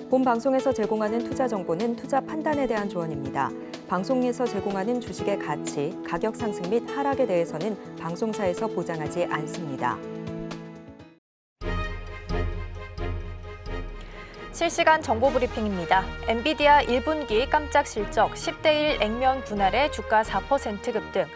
본 방송에서 제공하는 투자 정보는 투자 판단에 대한 조언입니다. 방송에서 제공하는 주식의 가치, 가격 상승 및 하락에 대해서는 방송사에서 보장하지 않습니다. 실시간 정보 브리핑입니다. 엔비디아 1분기 깜짝 실적 10대1 액면 분할에 주가 4% 급등.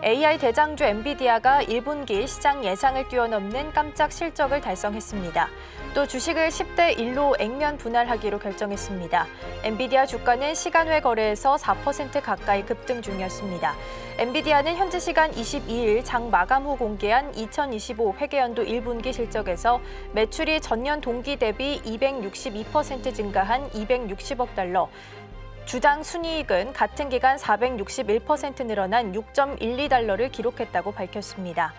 AI 대장주 엔비디아가 1분기 시장 예상을 뛰어넘는 깜짝 실적을 달성했습니다. 또 주식을 10대1로 액면 분할하기로 결정했습니다. 엔비디아 주가는 시간외 거래에서 4% 가까이 급등 중이었습니다. 엔비디아는 현지 시간 22일 장 마감 후 공개한 2025 회계연도 1분기 실적에서 매출이 전년 동기 대비 262% 증가한 260억 달러, 주당 순이익은 같은 기간 461% 늘어난 6.12달러를 기록했다고 밝혔습니다.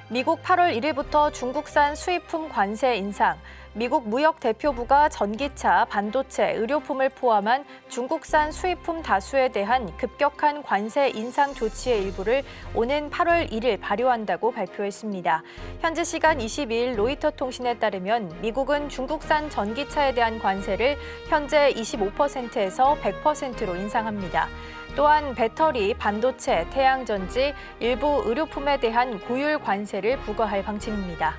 미국 8월 1일부터 중국산 수입품 관세 인상, 미국 무역대표부가 전기차, 반도체, 의료품을 포함한 중국산 수입품 다수에 대한 급격한 관세 인상 조치의 일부를 오는 8월 1일 발효한다고 발표했습니다. 현지 시간 22일 로이터 통신에 따르면 미국은 중국산 전기차에 대한 관세를 현재 25%에서 100%로 인상합니다. 또한 배터리, 반도체, 태양전지, 일부 의료품에 대한 고율 관세를 부과할 방침입니다.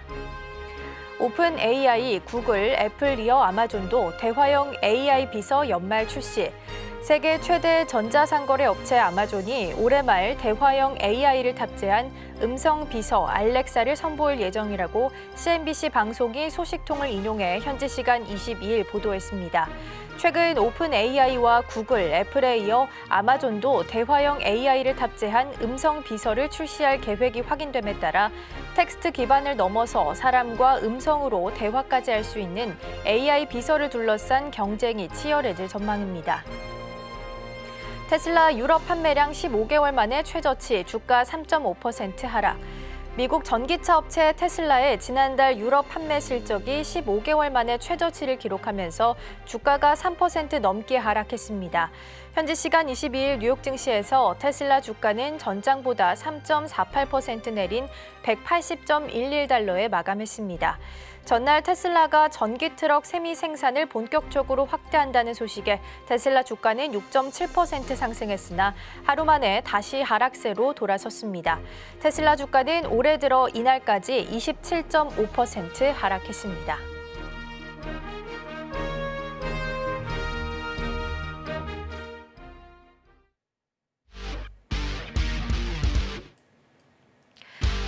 오픈 AI, 구글, 애플 이어 아마존도 대화형 AI 비서 연말 출시. 세계 최대 전자상거래 업체 아마존이 올해 말 대화형 AI를 탑재한 음성 비서 알렉사를 선보일 예정이라고 CNBC 방송이 소식통을 인용해 현지 시간 22일 보도했습니다. 최근 오픈 AI와 구글, 애플에 이어 아마존도 대화형 AI를 탑재한 음성 비서를 출시할 계획이 확인됨에 따라 텍스트 기반을 넘어서 사람과 음성으로 대화까지 할 수 있는 AI 비서를 둘러싼 경쟁이 치열해질 전망입니다. 테슬라 유럽 판매량 15개월 만에 최저치, 주가 3.5% 하락. 미국 전기차 업체 테슬라의 지난달 유럽 판매 실적이 15개월 만에 최저치를 기록하면서 주가가 3% 넘게 하락했습니다. 현지 시간 22일 뉴욕 증시에서 테슬라 주가는 전장보다 3.48% 내린 180.11달러에 마감했습니다. 전날 테슬라가 전기 트럭 세미 생산을 본격적으로 확대한다는 소식에 테슬라 주가는 6.7% 상승했으나 하루 만에 다시 하락세로 돌아섰습니다. 테슬라 주가는 올해 들어 이날까지 27.5% 하락했습니다.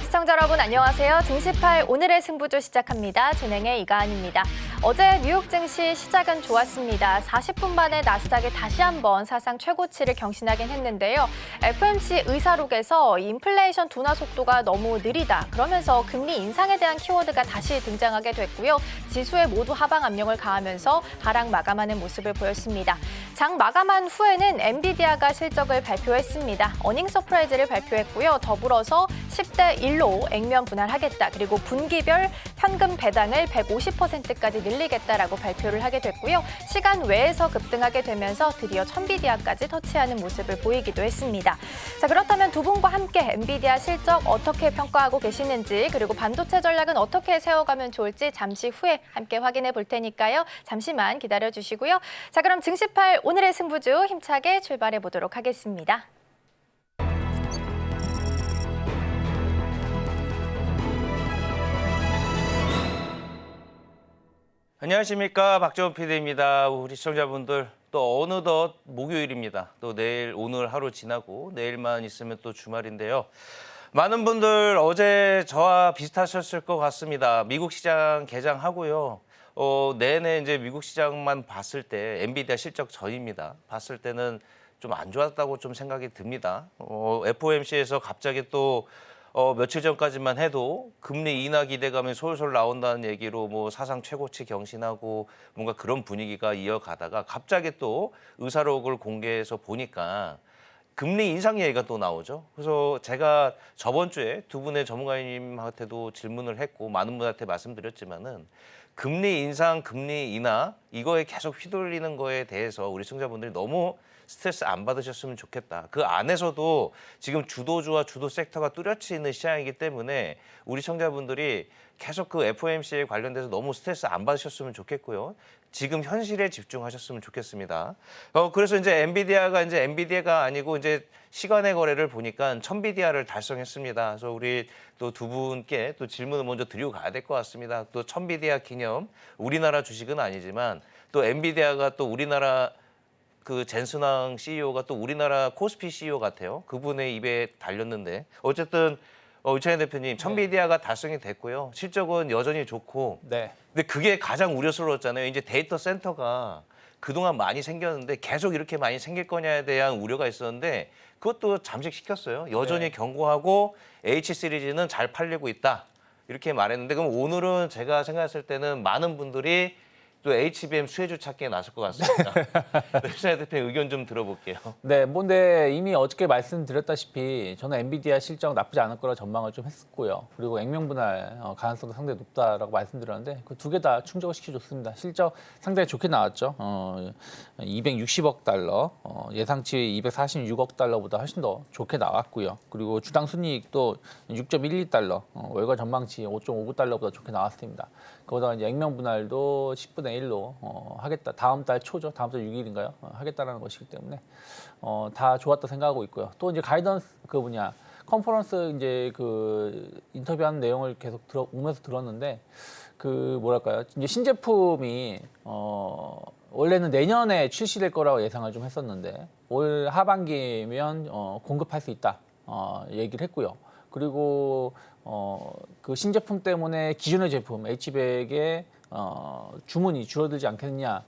시청자 여러분 안녕하세요. 증시8 오늘의 승부조 시작합니다. 진행의 이가은입니다. 어제 뉴욕 증시 시작은 좋았습니다. 40분 만에 나스닥이 다시 한번 사상 최고치를 경신하긴 했는데요. FOMC 의사록에서 인플레이션 둔화 속도가 너무 느리다. 그러면서 금리 인상에 대한 키워드가 다시 등장하게 됐고요. 지수에 모두 하방 압력을 가하면서 하락 마감하는 모습을 보였습니다. 장 마감한 후에는 엔비디아가 실적을 발표했습니다. 어닝 서프라이즈를 발표했고요. 더불어서 10대1로 액면 분할하겠다. 그리고 분기별 현금 배당을 150%까지 늘리겠다라고 발표를 하게 됐고요. 시간 외에서 급등하게 되면서 드디어 천비디아까지 터치하는 모습을 보이기도 했습니다. 자, 그렇다면 두 분과 함께 엔비디아 실적 어떻게 평가하고 계시는지 그리고 반도체 전략은 어떻게 세워가면 좋을지 잠시 후에 함께 확인해 볼 테니까요. 잠시만 기다려 주시고요. 자, 그럼 증시8 오늘의 승부주 힘차게 출발해 보도록 하겠습니다. 안녕하십니까, 박정훈 PD입니다. 우리 시청자분들 또 어느덧 목요일입니다. 또 내일 오늘 하루 지나고 내일만 있으면 또 주말인데요. 많은 분들 어제 저와 비슷하셨을 것 같습니다. 미국 시장 개장하고요. 내내 이제 미국 시장만 봤을 때 엔비디아 실적 전입니다. 봤을 때는 좀 안 좋았다고 좀 생각이 듭니다. FOMC에서 갑자기 또 며칠 전까지만 해도 금리 인하 기대감이 솔솔 나온다는 얘기로 뭐 사상 최고치 경신하고 뭔가 그런 분위기가 이어가다가 갑자기 또 의사록을 공개해서 보니까 금리 인상 얘기가 또 나오죠. 그래서 제가 저번 주에 두 분의 전문가님한테도 질문을 했고 많은 분한테 말씀드렸지만은 금리 인상, 금리 인하 이거에 계속 휘둘리는 거에 대해서 우리 시청자분들이 너무 스트레스 안 받으셨으면 좋겠다. 그 안에서도 지금 주도주와 주도 섹터가 뚜렷이 있는 시장이기 때문에 우리 시청자분들이 계속 그 FOMC에 관련돼서 너무 스트레스 안 받으셨으면 좋겠고요. 지금 현실에 집중하셨으면 좋겠습니다. 그래서 이제 엔비디아가 아니고 이제 시간의 거래를 보니까 1000비디아를 달성했습니다. 그래서 우리 또 두 분께 또 질문을 먼저 드리고 가야 될 것 같습니다. 또 1000비디아 기념, 우리나라 주식은 아니지만 또 엔비디아가 또 우리나라 그 젠슨왕 CEO가 또 우리나라 코스피 CEO 같아요. 그분의 입에 달렸는데 어쨌든 이창현 대표님, 1000비디아가 달성이 됐고요. 실적은 여전히 좋고. 네. 근데 그게 가장 우려스러웠잖아요. 이제 데이터 센터가 그동안 많이 생겼는데 계속 이렇게 많이 생길 거냐에 대한 우려가 있었는데 그것도 잠식시켰어요. 여전히 네. 견고하고 H 시리즈는 잘 팔리고 있다. 이렇게 말했는데 그럼 오늘은 제가 생각했을 때는 많은 분들이 또 HBM 수혜주 찾기에 나설 것 같습니다. 이창현 대표님 의견 좀 들어볼게요. 네, 근데 이미 어저께 말씀드렸다시피 저는 엔비디아 실적 나쁘지 않을 거라 전망을 좀 했었고요. 그리고 액면분할 가능성도 상당히 높다라고 말씀드렸는데 그 두 개 다 충족을 시켜줬습니다. 실적 상당히 좋게 나왔죠. 260억 달러, 예상치 246억 달러보다 훨씬 더 좋게 나왔고요. 그리고 주당 순이익도 6.12달러, 월가 전망치 5.59달러보다 좋게 나왔습니다. 거기다가 이제 액면분할도 10분의 1로 하겠다. 다음 달 초죠. 다음 달 6일인가요? 하겠다라는 것이기 때문에 다 좋았다 생각하고 있고요. 또 이제 가이던스 컨퍼런스 이제 그 인터뷰하는 내용을 계속 오면서 들었는데 그 뭐랄까요? 이제 신제품이 원래는 내년에 출시될 거라고 예상을 좀 했었는데 올 하반기면 공급할 수 있다 얘기를 했고요. 그리고 그 신제품 때문에 기존의 제품 H백의 주문이 줄어들지 않겠느냐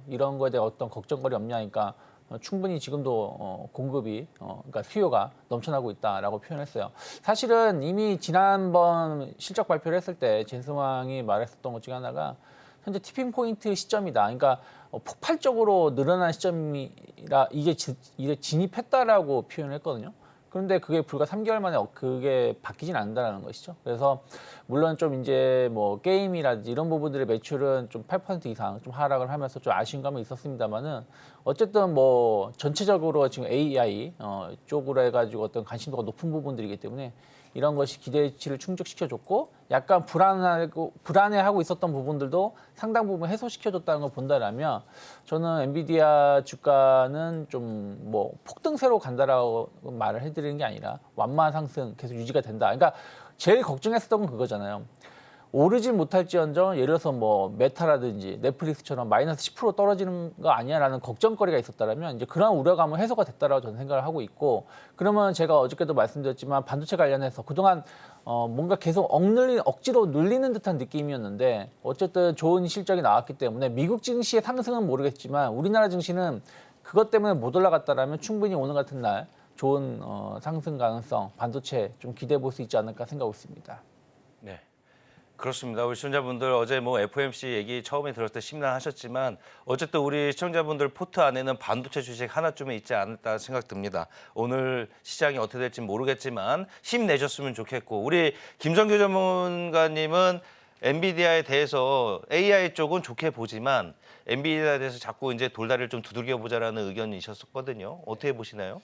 이런 거에 대한 어떤 걱정거리 없냐니까 충분히 지금도 공급이 그러니까 수요가 넘쳐나고 있다라고 표현했어요. 사실은 이미 지난번 실적 발표를 했을 때 젠슨왕이 말했었던 것 중에 하나가 현재 티핑 포인트 시점이다. 그러니까 폭발적으로 늘어난 시점이라 이게 진입했다라고 표현을 했거든요. 그런데 그게 불과 3개월 만에 그게 바뀌진 않는다는 것이죠. 그래서 물론 좀 이제 뭐 게임이라든지 이런 부분들의 매출은 좀 8% 이상 좀 하락을 하면서 좀 아쉬운 감이 있었습니다만은 어쨌든 뭐 전체적으로 지금 AI 쪽으로 해가지고 어떤 관심도가 높은 부분들이기 때문에 이런 것이 기대치를 충족시켜줬고 약간 불안해하고 있었던 부분들도 상당 부분 해소시켜줬다는 걸 본다라면 저는 엔비디아 주가는 좀 뭐 폭등세로 간다라고 말을 해드리는 게 아니라 완만한 상승 계속 유지가 된다. 그러니까 제일 걱정했었던 건 그거잖아요. 오르진 못할지언정 예를 들어서 뭐 메타라든지 넷플릭스처럼 마이너스 10% 떨어지는 거 아니야라는 걱정거리가 있었다면 이제 그런 우려감은 해소가 됐다라고 저는 생각을 하고 있고 그러면 제가 어저께도 말씀드렸지만 반도체 관련해서 그동안 뭔가 계속 억지로 눌리는 듯한 느낌이었는데 어쨌든 좋은 실적이 나왔기 때문에 미국 증시의 상승은 모르겠지만 우리나라 증시는 그것 때문에 못 올라갔다라면 충분히 오늘 같은 날 좋은 상승 가능성 반도체 좀 기대해 볼 수 있지 않을까 생각하고 있습니다. 네. 그렇습니다. 우리 시청자분들 어제 뭐 FOMC 얘기 처음에 들었을 때 심란하셨지만 어쨌든 우리 시청자분들 포트 안에는 반도체 주식 하나쯤은 있지 않을까 생각 듭니다. 오늘 시장이 어떻게 될지 모르겠지만 힘내셨으면 좋겠고 우리 김성규 전문가님은 엔비디아에 대해서 AI 쪽은 좋게 보지만 엔비디아에 대해서 자꾸 이제 돌다리를 좀 두들겨 보자라는 의견이셨었거든요. 어떻게 보시나요?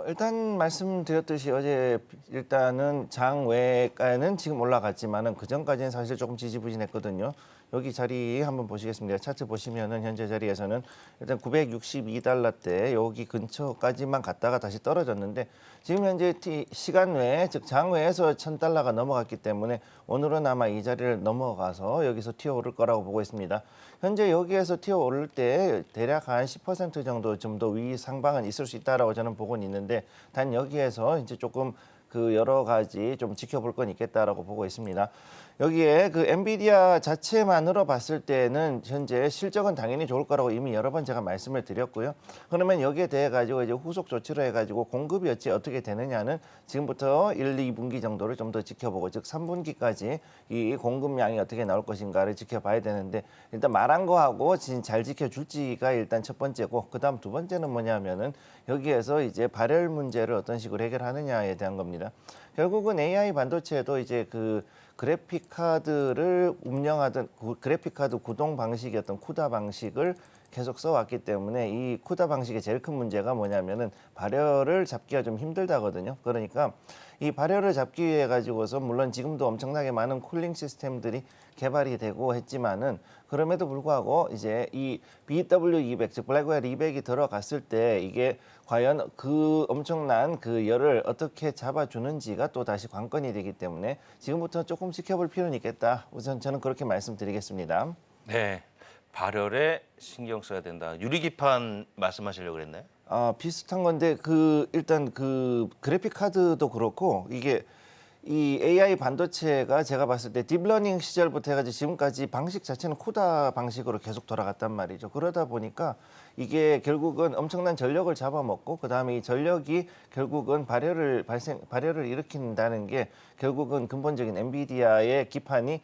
일단 말씀드렸듯이 어제 일단은 장외가는 지금 올라갔지만은 그 전까지는 사실 조금 지지부진했거든요. 여기 자리 한번 보시겠습니다. 차트 보시면은 현재 자리에서는 일단 962달러대 여기 근처까지만 갔다가 다시 떨어졌는데 지금 현재 시간 외, 즉 장외에서 1000달러가 넘어갔기 때문에 오늘은 아마 이 자리를 넘어가서 여기서 튀어오를 거라고 보고 있습니다. 현재 여기에서 튀어오를 때 대략 한 10% 정도 좀 더 위 상방은 있을 수 있다라고 저는 보고는 있는데 단 여기에서 이제 조금 그 여러 가지 좀 지켜볼 건 있겠다라고 보고 있습니다. 여기에 그 엔비디아 자체만으로 봤을 때는 현재 실적은 당연히 좋을 거라고 이미 여러 번 제가 말씀을 드렸고요. 그러면 여기에 대해 가지고 이제 후속 조치로 해가지고 공급이 어떻게 되느냐는 지금부터 1, 2분기 정도를 좀 더 지켜보고 즉 3분기까지 이 공급량이 어떻게 나올 것인가를 지켜봐야 되는데 일단 말한 거하고 잘 지켜줄지가 일단 첫 번째고 그다음 두 번째는 뭐냐면은 여기에서 이제 발열 문제를 어떤 식으로 해결하느냐에 대한 겁니다. 결국은 AI 반도체도 이제 그 그래픽 카드를 운영하던 그래픽 카드 구동 방식이었던 쿠다 방식을 계속 써왔기 때문에 이 쿠다 방식의 제일 큰 문제가 뭐냐면은 발열을 잡기가 좀 힘들다거든요. 그러니까 이 발열을 잡기 위해 가지고서 물론 지금도 엄청나게 많은 쿨링 시스템들이 개발이 되고 했지만은 그럼에도 불구하고 이제 이 BW200 즉 블랙웰 200이 들어갔을 때 이게 과연 그 엄청난 그 열을 어떻게 잡아주는지가 또 다시 관건이 되기 때문에 지금부터 조금 지켜볼 필요는 있겠다. 우선 저는 그렇게 말씀드리겠습니다. 네, 발열에 신경 써야 된다. 유리기판 말씀하시려고 그랬나요? 비슷한 건데 일단 그 그래픽 카드도 그렇고 이게 이 AI 반도체가 제가 봤을 때 딥러닝 시절부터 해가지고 지금까지 방식 자체는 쿠다 방식으로 계속 돌아갔단 말이죠. 그러다 보니까 이게 결국은 엄청난 전력을 잡아먹고 그다음에 이 전력이 결국은 발열을 일으킨다는 게 결국은 근본적인 엔비디아의 기판이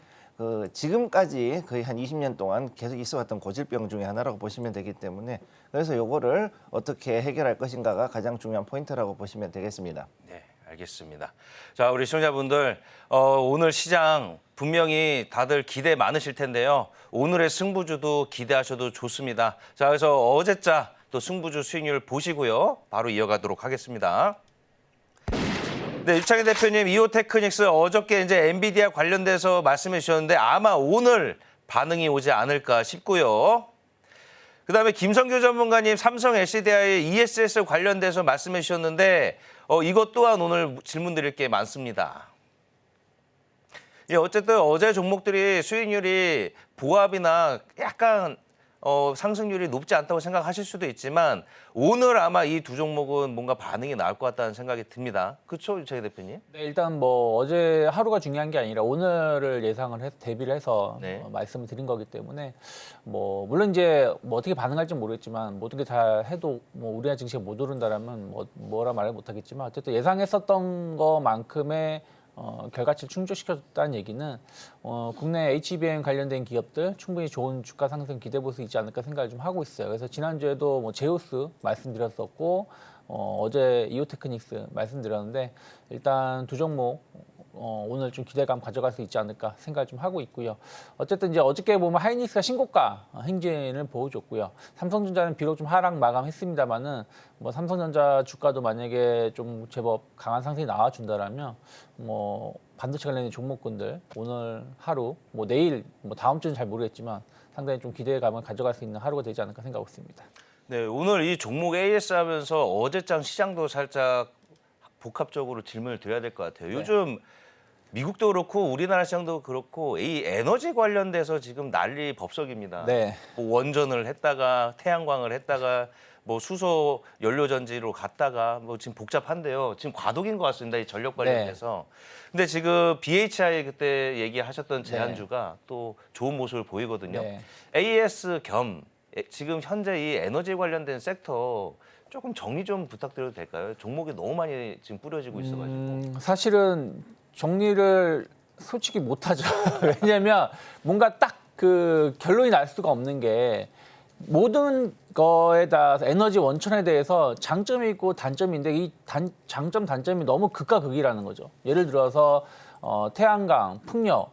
지금까지 거의 한 20년 동안 계속 있어왔던 고질병 중에 하나라고 보시면 되기 때문에 그래서 요거를 어떻게 해결할 것인가가 가장 중요한 포인트라고 보시면 되겠습니다. 네, 알겠습니다. 자, 우리 시청자분들 오늘 시장 분명히 다들 기대 많으실 텐데요. 오늘의 승부주도 기대하셔도 좋습니다. 자, 그래서 어제자 또 승부주 수익률 보시고요. 바로 이어가도록 하겠습니다. 네, 유창희 대표님, 이오테크닉스 어저께 이제 엔비디아 관련돼서 말씀해 주셨는데 아마 오늘 반응이 오지 않을까 싶고요. 그다음에 김성규 전문가님, 삼성 LCDI ESS 관련돼서 말씀해 주셨는데 이것 또한 오늘 질문 드릴 게 많습니다. 예, 어쨌든 어제 종목들이 수익률이 보합이나 약간 상승률이 높지 않다고 생각하실 수도 있지만 오늘 아마 이 두 종목은 뭔가 반응이 나올 것 같다는 생각이 듭니다. 그렇죠, 유창희 대표님? 네, 일단 뭐 어제 하루가 중요한 게 아니라 오늘을 예상을 해서 대비를 해서 네. 말씀을 드린 거기 때문에 뭐 물론 이제 뭐 어떻게 반응할지 모르겠지만 모든 게 다 해도 뭐 우리나라 증시가 못 오른다라면 뭐라 말을 못하겠지만 어쨌든 예상했었던 것만큼의 결과치를 충족시켰다는 얘기는 국내 HBM 관련된 기업들 충분히 좋은 주가 상승 기대 볼 수 있지 않을까 생각을 좀 하고 있어요. 그래서 지난주에도 뭐 제우스 말씀드렸었고 어제 이오테크닉스 말씀드렸는데 일단 두 종목 오늘 좀 기대감 가져갈 수 있지 않을까 생각을 좀 하고 있고요. 어쨌든 이제 어저께 보면 하이닉스가 신고가 행진을 보여줬고요. 삼성전자는 비록 좀 하락 마감했습니다만은 뭐 삼성전자 주가도 만약에 좀 제법 강한 상승이 나와준다라면 뭐 반도체 관련된 종목군들 오늘 하루 뭐 내일 뭐 다음 주는 잘 모르겠지만 상당히 좀 기대감을 가져갈 수 있는 하루가 되지 않을까 생각하고 있습니다. 네, 오늘 이 종목 AS 하면서 어제장 시장도 살짝 복합적으로 질문을 드려야 될 것 같아요. 요즘 미국도 그렇고 우리나라 시장도 그렇고 이 에너지 관련돼서 지금 난리 법석입니다. 네. 뭐 원전을 했다가 태양광을 했다가 뭐 수소 연료 전지로 갔다가 뭐 지금 복잡한데요. 지금 과도기인 것 같습니다. 이 전력 관련돼서. 근데 지금 BHI 그때 얘기하셨던 제안주가 또 좋은 모습을 보이거든요. 네. AS 겸 지금 현재 이 에너지 관련된 섹터 조금 정리 좀 부탁드려도 될까요? 종목이 너무 많이 지금 뿌려지고 있어가지고. 사실은 정리를 솔직히 못하죠. 왜냐하면 뭔가 딱 그 결론이 날 수가 없는 게 모든 거에다 에너지 원천에 대해서 장점이 있고 단점인데 이 장점 단점이 너무 극과 극이라는 거죠. 예를 들어서 태양광, 풍력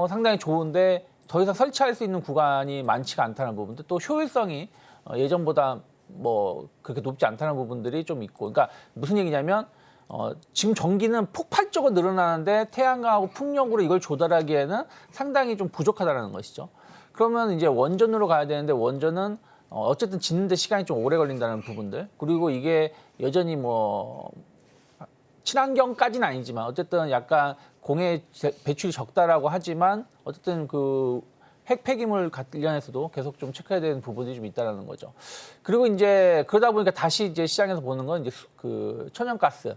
상당히 좋은데 더 이상 설치할 수 있는 구간이 많지가 않다는 부분들, 또 효율성이 예전보다 뭐 그렇게 높지 않다는 부분들이 좀 있고, 그러니까 무슨 얘기냐면 지금 전기는 폭발적으로 늘어나는데 태양광하고 풍력으로 이걸 조달하기에는 상당히 좀 부족하다는 것이죠. 그러면 이제 원전으로 가야 되는데 원전은 어쨌든 짓는데 시간이 좀 오래 걸린다는 부분들, 그리고 이게 여전히 뭐 친환경까지는 아니지만 어쨌든 약간 공해 배출이 적다라고 하지만 어쨌든 그 핵 폐기물 관련해서도 계속 좀 체크해야 되는 부분이 좀 있다라는 거죠. 그리고 이제 그러다 보니까 다시 이제 시장에서 보는 건 이제 그 천연가스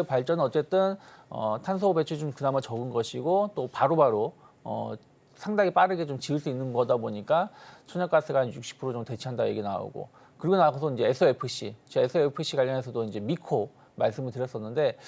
발전은 어쨌든 탄소 배출이 좀 그나마 적은 것이고 또 바로바로 상당히 빠르게 좀 지을 수 있는 거다 보니까 천연가스가 한 60% 정도 대체한다 얘기 나오고, 그리고 나서 이제 SOFC, 제가 SOFC 관련해서도 이제 미코 말씀을 드렸었는데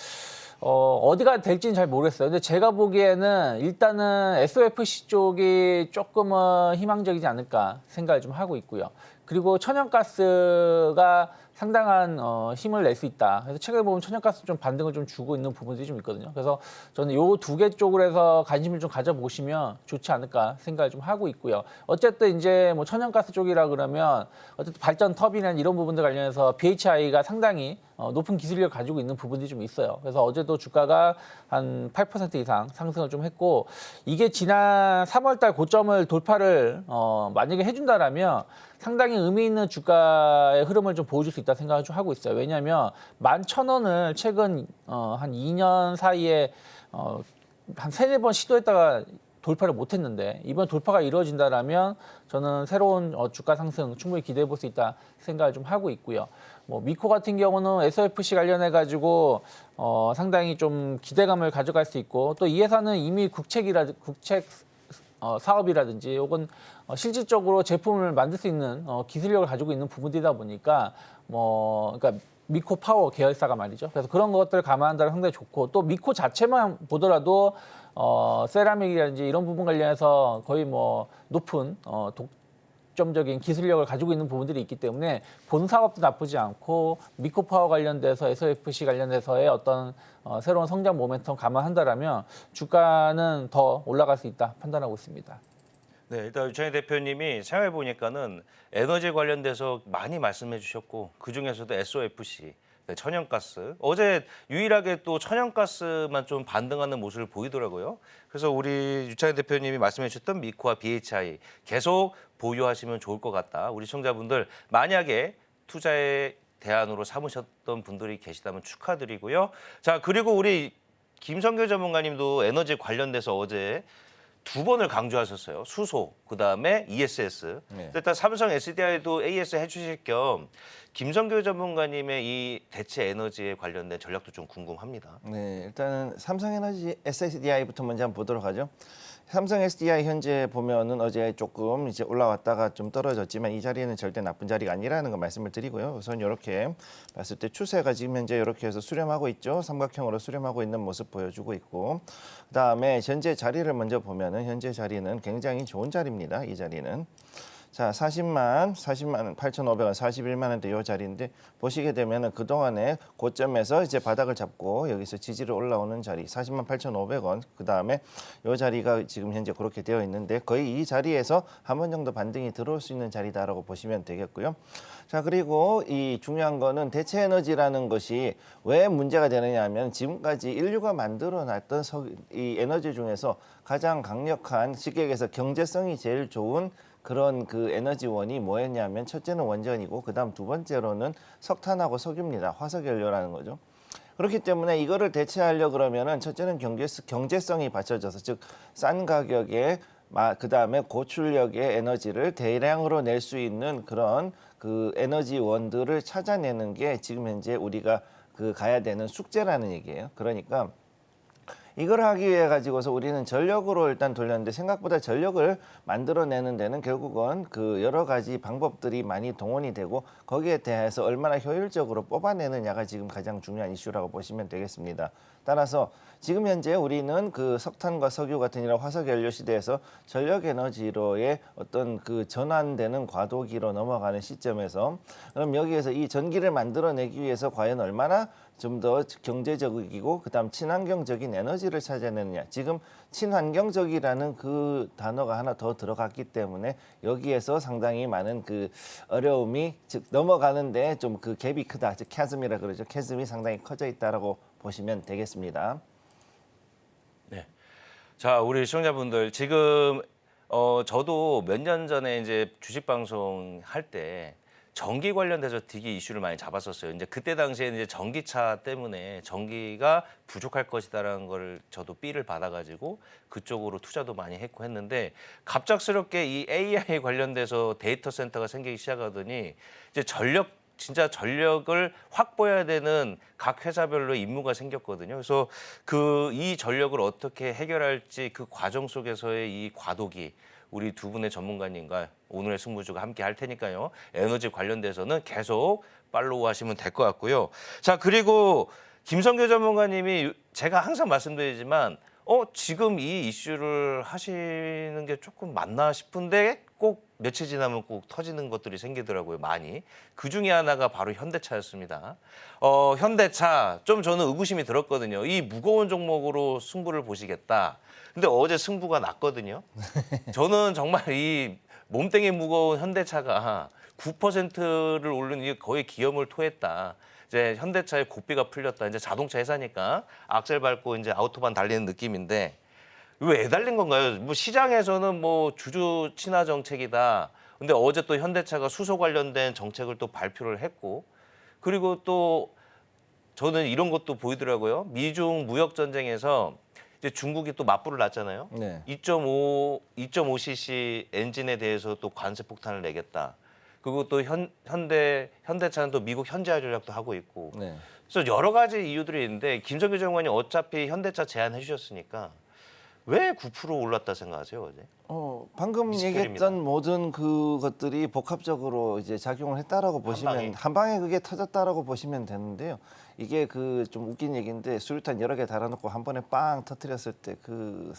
어디가 될지는 잘 모르겠어요. 근데 제가 보기에는 일단은 SOFC 쪽이 조금은 희망적이지 않을까 생각을 좀 하고 있고요. 그리고 천연가스가 상당한 힘을 낼 수 있다. 그래서 최근에 보면 천연가스 좀 반등을 좀 주고 있는 부분들이 좀 있거든요. 그래서 저는 요 두 개 쪽으로 해서 관심을 좀 가져보시면 좋지 않을까 생각을 좀 하고 있고요. 어쨌든 이제 뭐 천연가스 쪽이라 그러면 어쨌든 발전 터빈이나 이런 부분들 관련해서 BHI가 상당히 높은 기술력을 가지고 있는 부분들이 좀 있어요. 그래서 어제도 주가가 한 8% 이상 상승을 좀 했고, 이게 지난 3월달 고점을 돌파를 만약에 해준다라면 상당히 의미 있는 주가의 흐름을 좀 보여줄 수 있다 생각을 좀 하고 있어요. 왜냐하면 11,000원을 최근 한 2년 사이에 한 3-4번 시도했다가 돌파를 못했는데, 이번 돌파가 이루어진다라면 저는 새로운 주가 상승 충분히 기대해 볼 수 있다 생각을 좀 하고 있고요. 뭐 미코 같은 경우는 SOFC 관련해 가지고 상당히 좀 기대감을 가져갈 수 있고, 또 이 회사는 이미 국책 사업이라든지 혹은 실질적으로 제품을 만들 수 있는 기술력을 가지고 있는 부분이다 보니까 그러니까 미코 파워 계열사가 말이죠. 그래서 그런 것들을 감안한다면 상당히 좋고, 또 미코 자체만 보더라도 세라믹이라든지 이런 부분 관련해서 거의 뭐 높은 독점적인 기술력을 가지고 있는 부분들이 있기 때문에 본 사업도 나쁘지 않고, 미코 파워 관련돼서 SOFC 관련해서의 어떤 새로운 성장 모멘텀 감안한다라면 주가는 더 올라갈 수 있다 판단하고 있습니다. 네, 일단 유창희 대표님이 생각해 보니까는 에너지 관련돼서 많이 말씀해 주셨고, 그 중에서도 SOFC, 네, 천연가스. 어제 유일하게 또 천연가스만 좀 반등하는 모습을 보이더라고요. 그래서 우리 유창희 대표님이 말씀해 주셨던 미코와 BHI 계속 보유하시면 좋을 것 같다. 우리 시청자분들 만약에 투자의 대안으로 삼으셨던 분들이 계시다면 축하드리고요. 자, 그리고 우리 김성교 전문가님도 에너지 관련돼서 어제 2번을 강조하셨어요. 수소, 그다음에 ESS. 네. 일단 삼성 SDI도 AS 해주실 겸 김성교 전문가님의 이 대체 에너지에 관련된 전략도 좀 궁금합니다. 네, 일단은 삼성에너지 SDI부터 먼저 한번 보도록 하죠. 삼성 SDI 현재 보면은 어제 조금 이제 올라왔다가 좀 떨어졌지만 이 자리는 절대 나쁜 자리가 아니라는 거 말씀을 드리고요. 우선 이렇게 봤을 때 추세가 지금 현재 이렇게 해서 수렴하고 있죠. 삼각형으로 수렴하고 있는 모습 보여주고 있고, 그다음에 현재 자리를 먼저 보면은 현재 자리는 굉장히 좋은 자리입니다. 이 자리는. 자, 40만 8,500원, 41만 원대 이 자리인데, 보시게 되면은 그동안에 고점에서 이제 바닥을 잡고 여기서 지지로 올라오는 자리 40만 8,500원, 그다음에 이 자리가 지금 현재 그렇게 되어 있는데, 거의 이 자리에서 한 번 정도 반등이 들어올 수 있는 자리다라고 보시면 되겠고요. 자, 그리고 이 중요한 거는 대체 에너지라는 것이 왜 문제가 되느냐 하면, 지금까지 인류가 만들어 놨던 이 에너지 중에서 가장 강력한, 쉽게 얘기해서 경제성이 제일 좋은 그런 그 에너지원이 뭐였냐면, 첫째는 원전이고, 그다음 두 번째로는 석탄하고 석유입니다. 화석연료라는 거죠. 그렇기 때문에 이거를 대체하려 그러면은 첫째는 경제성이 받쳐져서, 즉 싼 가격에 그다음에 고출력의 에너지를 대량으로 낼 수 있는 그런 그 에너지원들을 찾아내는 게 지금 현재 우리가 가야 되는 숙제라는 얘기예요. 그러니까 이걸 하기 위해 가지고서 우리는 전력으로 일단 돌렸는데, 생각보다 전력을 만들어내는 데는 결국은 그 여러 가지 방법들이 많이 동원이 되고, 거기에 대해서 얼마나 효율적으로 뽑아내느냐가 지금 가장 중요한 이슈라고 보시면 되겠습니다. 따라서 지금 현재 우리는 그 석탄과 석유 같은 이런 화석연료 시대에서 전력 에너지로의 어떤 그 전환되는 과도기로 넘어가는 시점에서, 그럼 여기에서 이 전기를 만들어내기 위해서 과연 얼마나 좀 더 경제적이고 그다음 친환경적인 에너지를 찾아내느냐. 지금 친환경적이라는 그 단어가 하나 더 들어갔기 때문에 여기에서 상당히 많은 그 어려움이, 즉 넘어가는데 좀 그 갭이 크다. 즉 캐즘이라 그러죠. 캐즘이 상당히 커져 있다라고 보시면 되겠습니다. 네. 자, 우리 시청자분들 지금 저도 몇 년 전에 이제 주식 방송 할 때 전기 관련돼서 되게 이슈를 많이 잡았었어요. 이제 그때 당시에 이제 전기차 때문에 전기가 부족할 것이다라는 걸 저도 삐를 받아가지고 그쪽으로 투자도 많이 했고 했는데, 갑작스럽게 이 AI 관련돼서 데이터 센터가 생기기 시작하더니 이제 진짜 전력을 확보해야 되는 각 회사별로 임무가 생겼거든요. 그래서 이 전력을 어떻게 해결할지 그 과정 속에서의 이 과도기, 우리 두 분의 전문가님과 오늘의 승부주가 함께 할 테니까요. 에너지 관련돼서는 계속 팔로우 하시면 될 것 같고요. 자, 그리고 김성교 전문가님이 제가 항상 말씀드리지만 지금 이 이슈를 하시는 게 조금 맞나 싶은데 꼭 며칠 지나면 꼭 터지는 것들이 생기더라고요, 많이. 그 중에 하나가 바로 현대차였습니다. 현대차 좀 저는 의구심이 들었거든요. 이 무거운 종목으로 승부를 보시겠다. 근데 어제 승부가 났거든요. 저는 정말 이 몸땡이 무거운 현대차가 9%를 오른 게 거의 기염을 토했다. 이제 현대차의 고삐가 풀렸다. 이제 자동차 회사니까 악셀 밟고 이제 아우토반 달리는 느낌인데 왜 달린 건가요? 뭐 시장에서는 뭐 주주 친화 정책이다. 근데 어제 또 현대차가 수소 관련된 정책을 또 발표를 했고 그리고 또 저는 이런 것도 보이더라고요. 미중 무역 전쟁에서 이제 중국이 또 맞불을 놨잖아요. 네. 2.5cc 엔진에 대해서 또 관세 폭탄을 내겠다. 그리고 또 현대차는 또 미국 현지화 전략도 하고 있고. 네. 그래서 여러 가지 이유들이 있는데 김성규 장관이 어차피 현대차 제안해 주셨으니까 왜 9% 올랐다 생각하세요, 어제? 방금 미스터리입니다. 얘기했던 모든 그것들이 복합적으로 이제 작용을 했다라고 보시면 한 방에 그게 터졌다라고 보시면 되는데요. 이게 그 좀 웃긴 얘기인데 수류탄 여러 개 달아놓고 한 번에 빵 터뜨렸을 때 그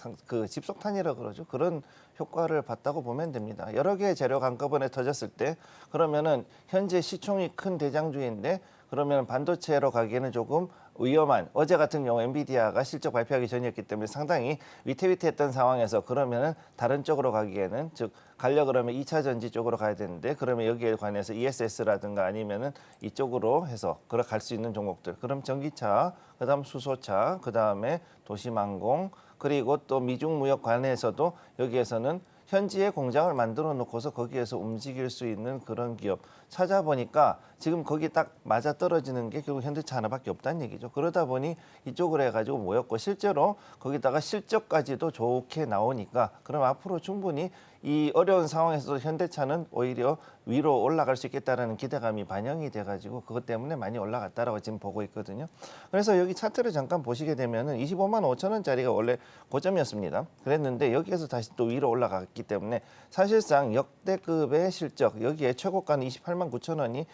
집속탄이라고 그러죠. 그런 효과를 봤다고 보면 됩니다. 여러 개의 재료가 한꺼번에 터졌을 때 그러면은 현재 시총이 큰 대장주인데 그러면 반도체로 가기에는 조금 위험한 어제 같은 경우 엔비디아가 실적 발표하기 전이었기 때문에 상당히 위태위태했던 상황에서 그러면은 다른 쪽으로 가기에는 즉 가려 그러면 2차 전지 쪽으로 가야 되는데 그러면 여기에 관해서 ESS라든가 아니면은 이쪽으로 해서 갈 수 있는 종목들 그럼 전기차 그다음 수소차 그다음에 도심항공 그리고 또 미중 무역 관해서도 여기에서는 현지에 공장을 만들어 놓고서 거기에서 움직일 수 있는 그런 기업 찾아보니까 지금 거기 딱 맞아 떨어지는 게 결국 현대차 하나밖에 없다는 얘기죠. 그러다 보니 이쪽으로 해가지고 모였고 실제로 거기다가 실적까지도 좋게 나오니까 그럼 앞으로 충분히 이 어려운 상황에서도 현대차는 오히려 위로 올라갈 수 있겠다라는 기대감이 반영이 돼가지고 그것 때문에 많이 올라갔다라고 지금 보고 있거든요. 그래서 여기 차트를 잠깐 보시게 되면은 25만 5천 원짜리가 원래 고점이었습니다. 그랬는데 여기에서 다시 또 위로 올라갔기 때문에 사실상 역대급의 실적 여기에 최고가는 28만 9천 원이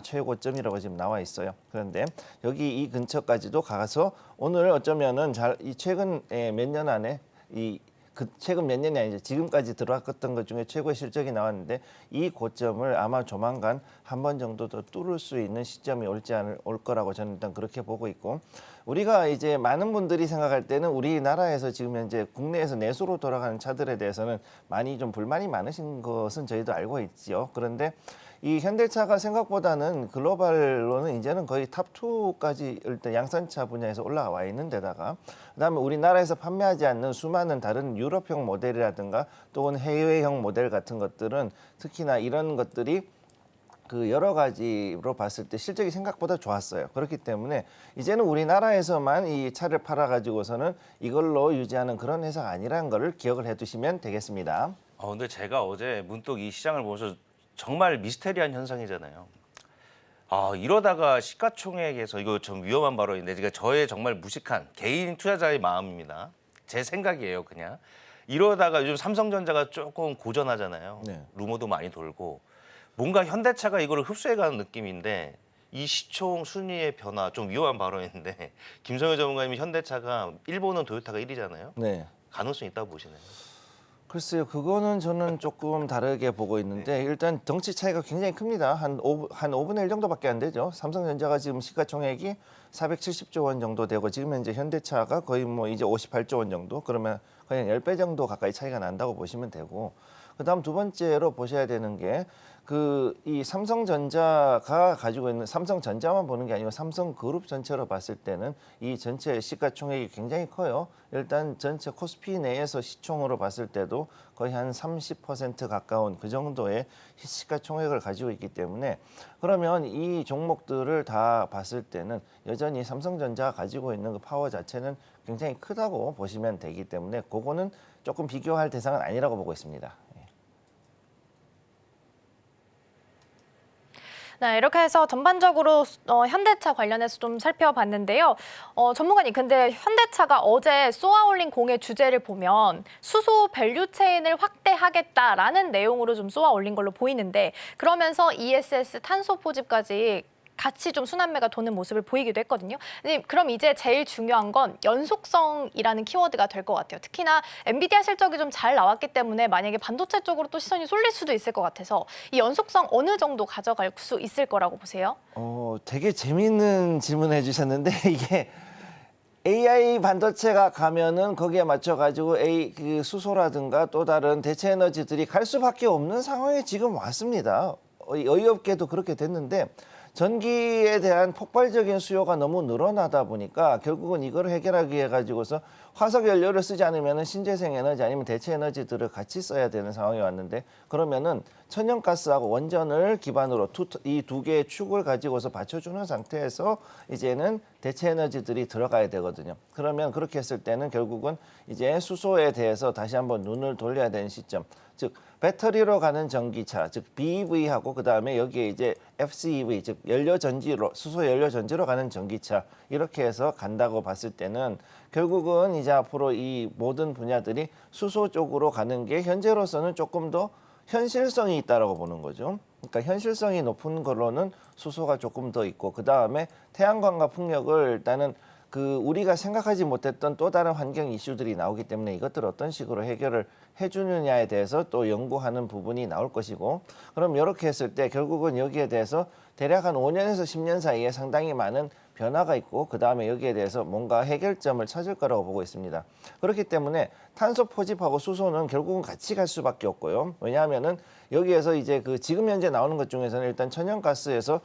최고점이라고 지금 나와 있어요. 그런데 여기 이 근처까지도 가서 오늘 어쩌면은 이 최근 몇 년 안에 최근 몇 년이 아니죠. 지금까지 들어왔던 것 중에 최고의 실적이 나왔는데 이 고점을 아마 조만간 한 번 정도 더 뚫을 수 있는 시점이 올 거라고 저는 일단 그렇게 보고 있고 우리가 이제 많은 분들이 생각할 때는 우리나라에서 지금 현재 국내에서 내수로 돌아가는 차들에 대해서는 많이 좀 불만이 많으신 것은 저희도 알고 있지요. 그런데 이 현대차가 생각보다는 글로벌로는 이제는 거의 탑2까지 일단 양산차 분야에서 올라와 있는 데다가 그다음에 우리나라에서 판매하지 않는 수많은 다른 유럽형 모델이라든가 또는 해외형 모델 같은 것들은 특히나 이런 것들이 그 여러 가지로 봤을 때 실적이 생각보다 좋았어요. 그렇기 때문에 이제는 우리나라에서만 이 차를 팔아가지고서는 이걸로 유지하는 그런 회사가 아니라는 거를 기억을 해두시면 되겠습니다. 근데 제가 어제 문득 이 시장을 보면서 정말 미스테리한 현상이잖아요. 이러다가 시가총액에서 이거 좀 위험한 발언인데 제가 저의 정말 무식한 개인 투자자의 마음입니다. 제 생각이에요, 그냥. 이러다가 요즘 삼성전자가 조금 고전하잖아요. 네. 루머도 많이 돌고 뭔가 현대차가 이거를 흡수해가는 느낌인데 이 시총 순위의 변화 좀 위험한 발언인데 김성효 전문가님이 현대차가 일본은 도요타가 1위잖아요. 네. 가능성이 있다고 보시나요? 글쎄요, 그거는 저는 조금 다르게 보고 있는데 일단 덩치 차이가 굉장히 큽니다. 한 5분의 1 정도밖에 안 되죠. 삼성전자가 지금 시가총액이 470조 원 정도 되고 지금 현재 현대차가 거의 뭐 이제 58조 원 정도 그러면 거의 10배 정도 가까이 차이가 난다고 보시면 되고 그다음 두 번째로 보셔야 되는 게 이 삼성전자가 가지고 있는 삼성전자만 보는 게 아니고 삼성그룹 전체로 봤을 때는 이 전체 시가총액이 굉장히 커요. 일단 전체 코스피 내에서 시총으로 봤을 때도 거의 한 30% 가까운 그 정도의 시가총액을 가지고 있기 때문에 그러면 이 종목들을 다 봤을 때는 여전히 삼성전자가 가지고 있는 그 파워 자체는 굉장히 크다고 보시면 되기 때문에 그거는 조금 비교할 대상은 아니라고 보고 있습니다. 네, 이렇게 해서 전반적으로 현대차 관련해서 좀 살펴봤는데요. 전문가님, 근데 현대차가 어제 쏘아올린 공의 주제를 보면 수소 밸류체인을 확대하겠다라는 내용으로 좀 쏘아올린 걸로 보이는데 그러면서 ESS 탄소 포집까지 같이 좀 순환매가 도는 모습을 보이기도 했거든요. 근데 그럼 이제 제일 중요한 건 연속성이라는 키워드가 될 것 같아요. 특히나 엔비디아 실적이 좀 잘 나왔기 때문에 만약에 반도체 쪽으로 또 시선이 쏠릴 수도 있을 것 같아서 이 연속성 어느 정도 가져갈 수 있을 거라고 보세요? 되게 재미있는 질문 해주셨는데 이게 AI 반도체가 가면은 거기에 맞춰가지고 그 수소라든가 또 다른 대체 에너지들이 갈 수밖에 없는 상황에 지금 왔습니다. 어이없게도 그렇게 됐는데 전기에 대한 폭발적인 수요가 너무 늘어나다 보니까 결국은 이걸 해결하기 위해 가지고서 화석 연료를 쓰지 않으면 신재생 에너지 아니면 대체 에너지들을 같이 써야 되는 상황이 왔는데 그러면은 천연가스하고 원전을 기반으로 이 두 개의 축을 가지고서 받쳐주는 상태에서 이제는 대체 에너지들이 들어가야 되거든요. 그러면 그렇게 했을 때는 결국은 이제 수소에 대해서 다시 한번 눈을 돌려야 되는 시점. 즉 배터리로 가는 전기차, 즉 BEV하고 그다음에 여기에 이제 FCEV, 즉 연료 전지로 수소 연료 전지로 가는 전기차 이렇게 해서 간다고 봤을 때는 결국은 이제 앞으로 이 모든 분야들이 수소 쪽으로 가는 게 현재로서는 조금 더 현실성이 있다라고 보는 거죠. 그러니까 현실성이 높은 걸로는 수소가 조금 더 있고 그다음에 태양광과 풍력을 일단은 우리가 생각하지 못했던 또 다른 환경 이슈들이 나오기 때문에 이것들을 어떤 식으로 해결을 해주느냐에 대해서 또 연구하는 부분이 나올 것이고 그럼 이렇게 했을 때 결국은 여기에 대해서 대략 한 5년에서 10년 사이에 상당히 많은 변화가 있고 그다음에 여기에 대해서 뭔가 해결점을 찾을 거라고 보고 있습니다. 그렇기 때문에 탄소 포집하고 수소는 결국은 같이 갈 수밖에 없고요. 왜냐하면은 여기에서 이제 지금 현재 나오는 것 중에서는 일단 천연가스에서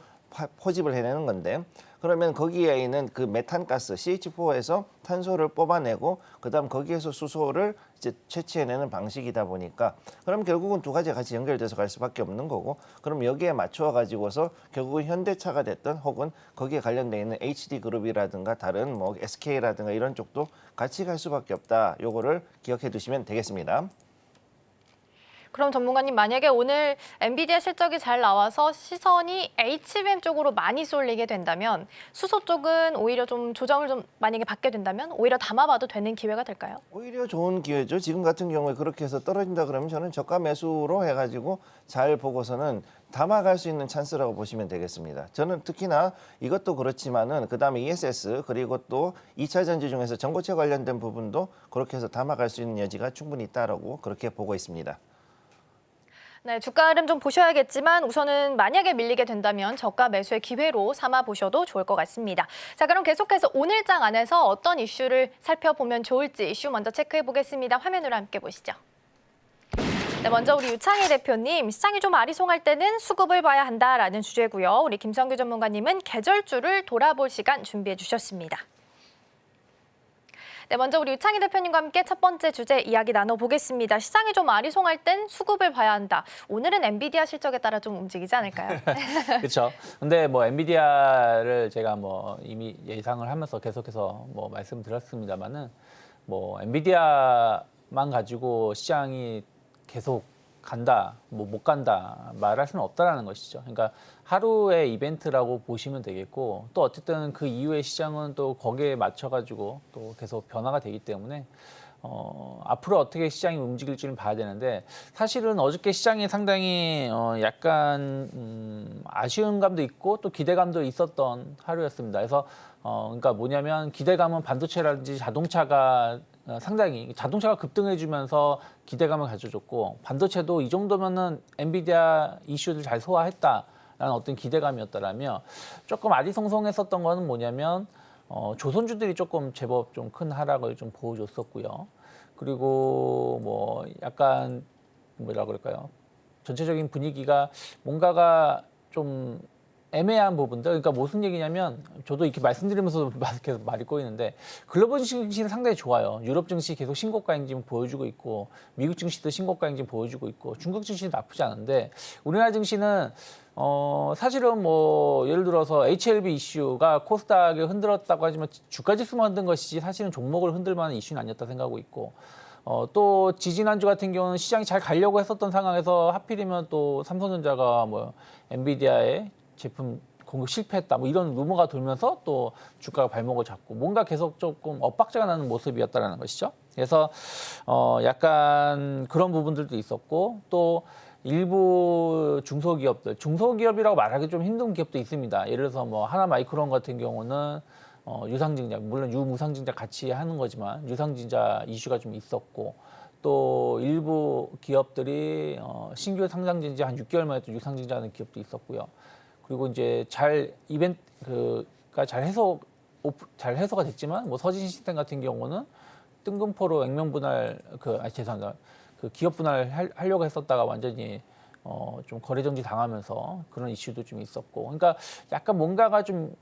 포집을 해내는 건데 그러면 거기에 있는 그 메탄가스 CH4에서 탄소를 뽑아내고 그다음 거기에서 수소를 이제 채취해내는 방식이다 보니까 그럼 결국은 두 가지가 같이 연결돼서 갈 수밖에 없는 거고 그럼 여기에 맞춰 가지고서 결국은 현대차가 됐든 혹은 거기에 관련돼 있는 HD그룹이라든가 다른 뭐 SK라든가 이런 쪽도 같이 갈 수밖에 없다. 요거를 기억해 두시면 되겠습니다. 그럼 전문가님 만약에 오늘 엔비디아 실적이 잘 나와서 시선이 HBM 쪽으로 많이 쏠리게 된다면 수소 쪽은 오히려 좀 조정을 좀 만약에 받게 된다면 오히려 담아봐도 되는 기회가 될까요? 오히려 좋은 기회죠. 지금 같은 경우에 그렇게 해서 떨어진다 그러면 저는 저가 매수로 해가지고 잘 보고서는 담아갈 수 있는 찬스라고 보시면 되겠습니다. 저는 특히나 이것도 그렇지만은 그다음에 ESS 그리고 또 2차 전지 중에서 전고체 관련된 부분도 그렇게 해서 담아갈 수 있는 여지가 충분히 있다라고 그렇게 보고 있습니다. 네, 주가 흐름 좀 보셔야겠지만 우선은 만약에 밀리게 된다면 저가 매수의 기회로 삼아 보셔도 좋을 것 같습니다. 자, 그럼 계속해서 오늘장 안에서 어떤 이슈를 살펴보면 좋을지 이슈 먼저 체크해 보겠습니다. 화면으로 함께 보시죠. 네, 먼저 우리 유창희 대표님, 시장이 좀 아리송할 때는 수급을 봐야 한다라는 주제고요. 우리 김성규 전문가님은 계절주를 돌아볼 시간 준비해 주셨습니다. 네, 먼저 우리 유창희 대표님과 함께 첫 번째 주제 이야기 나눠보겠습니다. 시장이 좀 아리송할 땐 수급을 봐야 한다. 오늘은 엔비디아 실적에 따라 좀 움직이지 않을까요? 그렇죠. 근데 뭐 엔비디아를 제가 뭐 이미 예상을 하면서 계속해서 뭐 말씀드렸습니다만은 뭐 엔비디아만 가지고 시장이 계속 간다, 뭐 못 간다 말할 수는 없다라는 것이죠. 그러니까 하루의 이벤트라고 보시면 되겠고 또 어쨌든 그 이후의 시장은 또 거기에 맞춰가지고 또 계속 변화가 되기 때문에 앞으로 어떻게 시장이 움직일지는 봐야 되는데 사실은 어저께 시장이 상당히 약간 아쉬운 감도 있고 또 기대감도 있었던 하루였습니다. 그래서 그러니까 뭐냐면 기대감은 반도체라든지 자동차가 상당히 자동차가 급등해주면서 기대감을 가져줬고 반도체도 이 정도면은 엔비디아 이슈를 잘 소화했다라는 어떤 기대감이었다라면 조금 아리송송했었던 거는 뭐냐면 조선주들이 조금 제법 좀 큰 하락을 좀 보여줬었고요. 그리고 뭐 약간 뭐라 그럴까요? 전체적인 분위기가 뭔가가 좀 애매한 부분들. 그러니까 무슨 얘기냐면 저도 이렇게 말씀드리면서도 계속 말이 꼬이는데 글로벌 증시는 상당히 좋아요. 유럽 증시 계속 신고가 행진 보여주고 있고 미국 증시도 신고가 행진 보여주고 있고 중국 증시는 나쁘지 않은데 우리나라 증시는 사실은 뭐 예를 들어서 HLB 이슈가 코스닥을 흔들었다고 하지만 주가 지수만 흔든 것이지 사실은 종목을 흔들 만한 이슈는 아니었다 생각하고 있고 또 지지난주 같은 경우는 시장이 잘 가려고 했었던 상황에서 하필이면 또 삼성전자가 뭐 엔비디아의 제품 공급 실패했다 뭐 이런 루머가 돌면서 또 주가가 발목을 잡고 뭔가 계속 조금 엇박자가 나는 모습이었다라는 것이죠. 그래서 약간 그런 부분들도 있었고 또 일부 중소기업이라고 말하기 좀 힘든 기업도 있습니다. 예를 들어서 뭐 하나마이크론 같은 경우는 유상증자, 물론 유무상증자 같이 하는 거지만 유상증자 이슈가 좀 있었고, 또 일부 기업들이 신규 상장된 지 한 6개월 만에 또 유상증자하는 기업도 있었고요. 그리고 이제 잘 해소가 됐지만 뭐 서진 시스템 같은 경우는 뜬금포로 액면 분할 죄송합니다. 그 기업 분할 하려고 했었다가 완전히 좀 거래 정지 당하면서 그런 이슈도 좀 있었고, 그러니까 약간 뭔가가 좀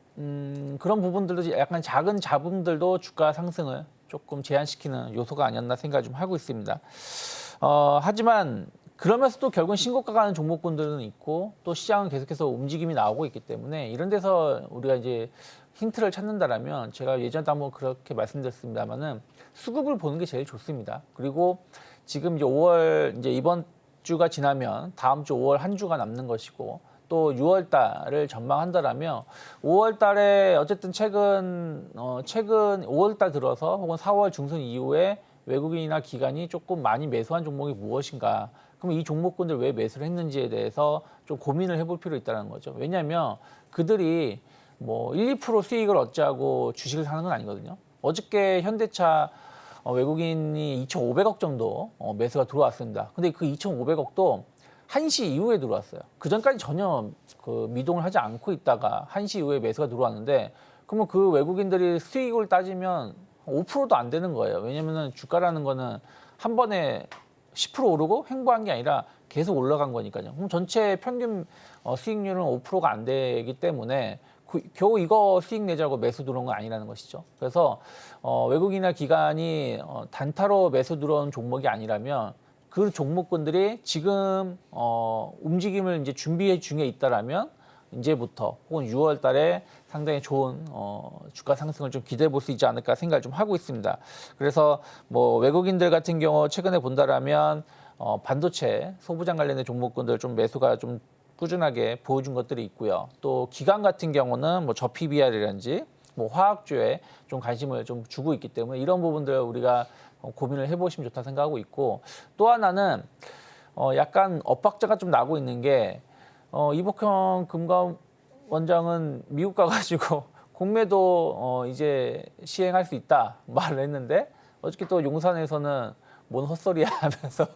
그런 부분들도 약간 작은 잡음들도 주가 상승을 조금 제한시키는 요소가 아니었나 생각을 좀 하고 있습니다. 하지만 그러면서도 결국은 신고가 가는 종목군들은 있고 또 시장은 계속해서 움직임이 나오고 있기 때문에 이런 데서 우리가 이제 힌트를 찾는다라면 제가 예전에도 한번 그렇게 말씀드렸습니다만은 수급을 보는 게 제일 좋습니다. 그리고 지금 이제 5월 이제 이번 주가 지나면 다음 주 5월 한 주가 남는 것이고 또 6월 달을 전망한다라면 5월 달에 어쨌든 최근 5월 달 들어서 혹은 4월 중순 이후에 외국인이나 기관이 조금 많이 매수한 종목이 무엇인가? 그럼 이 종목군들 왜 매수를 했는지에 대해서 좀 고민을 해볼 필요 있다는 거죠. 왜냐하면 그들이 뭐 1, 2% 수익을 얻자고 주식을 사는 건 아니거든요. 어저께 현대차 외국인이 2,500억 정도 매수가 들어왔습니다. 근데 그 2,500억도 1시 이후에 들어왔어요. 그 전까지 전혀 그 미동을 하지 않고 있다가 1시 이후에 매수가 들어왔는데, 그러면 그 외국인들이 수익을 따지면 5%도 안 되는 거예요. 왜냐면은 주가라는 거는 한 번에 10% 오르고 횡보한 게 아니라 계속 올라간 거니까요. 그럼 전체 평균 수익률은 5%가 안 되기 때문에 겨우 이거 수익 내자고 매수 들어온 건 아니라는 것이죠. 그래서 외국인이나 기관이 단타로 매수 들어온 종목이 아니라면 그 종목군들이 지금 움직임을 이제 준비 중에 있다라면 이제부터 혹은 6월 달에 상당히 좋은 주가 상승을 좀 기대해 볼 수 있지 않을까 생각을 좀 하고 있습니다. 그래서 뭐 외국인들 같은 경우 최근에 본다라면 반도체, 소부장 관련된 종목군들 좀 매수가 좀 꾸준하게 보여준 것들이 있고요. 또 기관 같은 경우는 뭐 저PBR이라든지 뭐 화학주에 좀 관심을 좀 주고 있기 때문에 이런 부분들 우리가 고민을 해보시면 좋다 생각하고 있고, 또 하나는 약간 엇박자가 좀 나고 있는 게 이복형 금감원장은 미국 가가지고 공매도 이제 시행할 수 있다 말을 했는데 어저께 또 용산에서는 뭔 헛소리야 하면서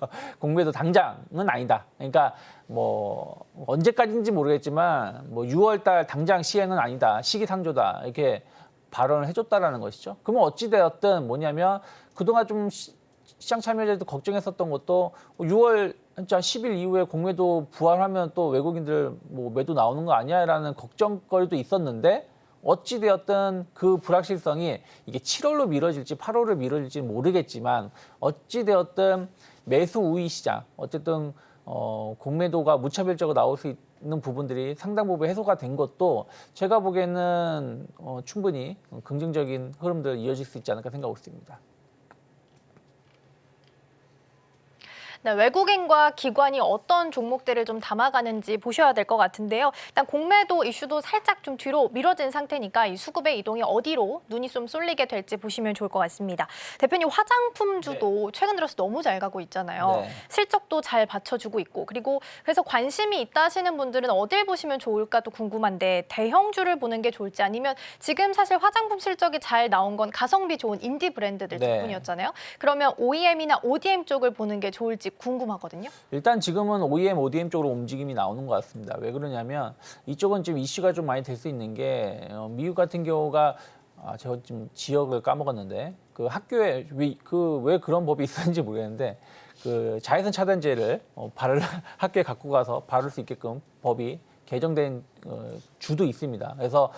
공매도 당장은 아니다. 그러니까 뭐 언제까지인지 모르겠지만 뭐 6월 달 당장 시행은 아니다. 시기상조다. 이렇게 발언을 해줬다라는 것이죠. 그러면 어찌되었든 뭐냐면 그동안 좀 시장 참여자들도 걱정했었던 것도 6월 10일 이후에 공매도 부활하면 또 외국인들 뭐 매도 나오는 거 아니야라는 걱정거리도 있었는데 어찌되었든 그 불확실성이 이게 7월로 미뤄질지 8월로 미뤄질지 모르겠지만 어찌되었든 매수 우위 시장, 어쨌든 공매도가 무차별적으로 나올 수 있는 부분들이 상당 부분 해소가 된 것도 제가 보기에는 충분히 긍정적인 흐름들 이어질 수 있지 않을까 생각하고 있습니다. 네, 외국인과 기관이 어떤 종목들을 좀 담아가는지 보셔야 될 것 같은데요. 일단 공매도 이슈도 살짝 좀 뒤로 미뤄진 상태니까 이 수급의 이동이 어디로 눈이 좀 쏠리게 될지 보시면 좋을 것 같습니다. 대표님, 화장품주도 최근 들어서 너무 잘 가고 있잖아요. 네. 실적도 잘 받쳐주고 있고, 그리고 그래서 관심이 있다 하시는 분들은 어딜 보시면 좋을까도 궁금한데 대형주를 보는 게 좋을지 아니면 지금 사실 화장품 실적이 잘 나온 건 가성비 좋은 인디 브랜드들 네. 덕분이었잖아요. 그러면 OEM이나 ODM 쪽을 보는 게 좋을지 궁금하거든요. 일단 지금은 OEM, ODM 쪽으로 움직임이 나오는 것 같습니다. 왜 그러냐면 이쪽은 지금 이슈가 좀 많이 될 수 있는 게 미국 같은 경우가 제가 지금 지역을 까먹었는데 그 학교에 왜 그런 법이 있었는지 모르겠는데 그 자외선 차단제를 학교에 갖고 가서 바를 수 있게끔 법이 개정된 주도 있습니다. 그래서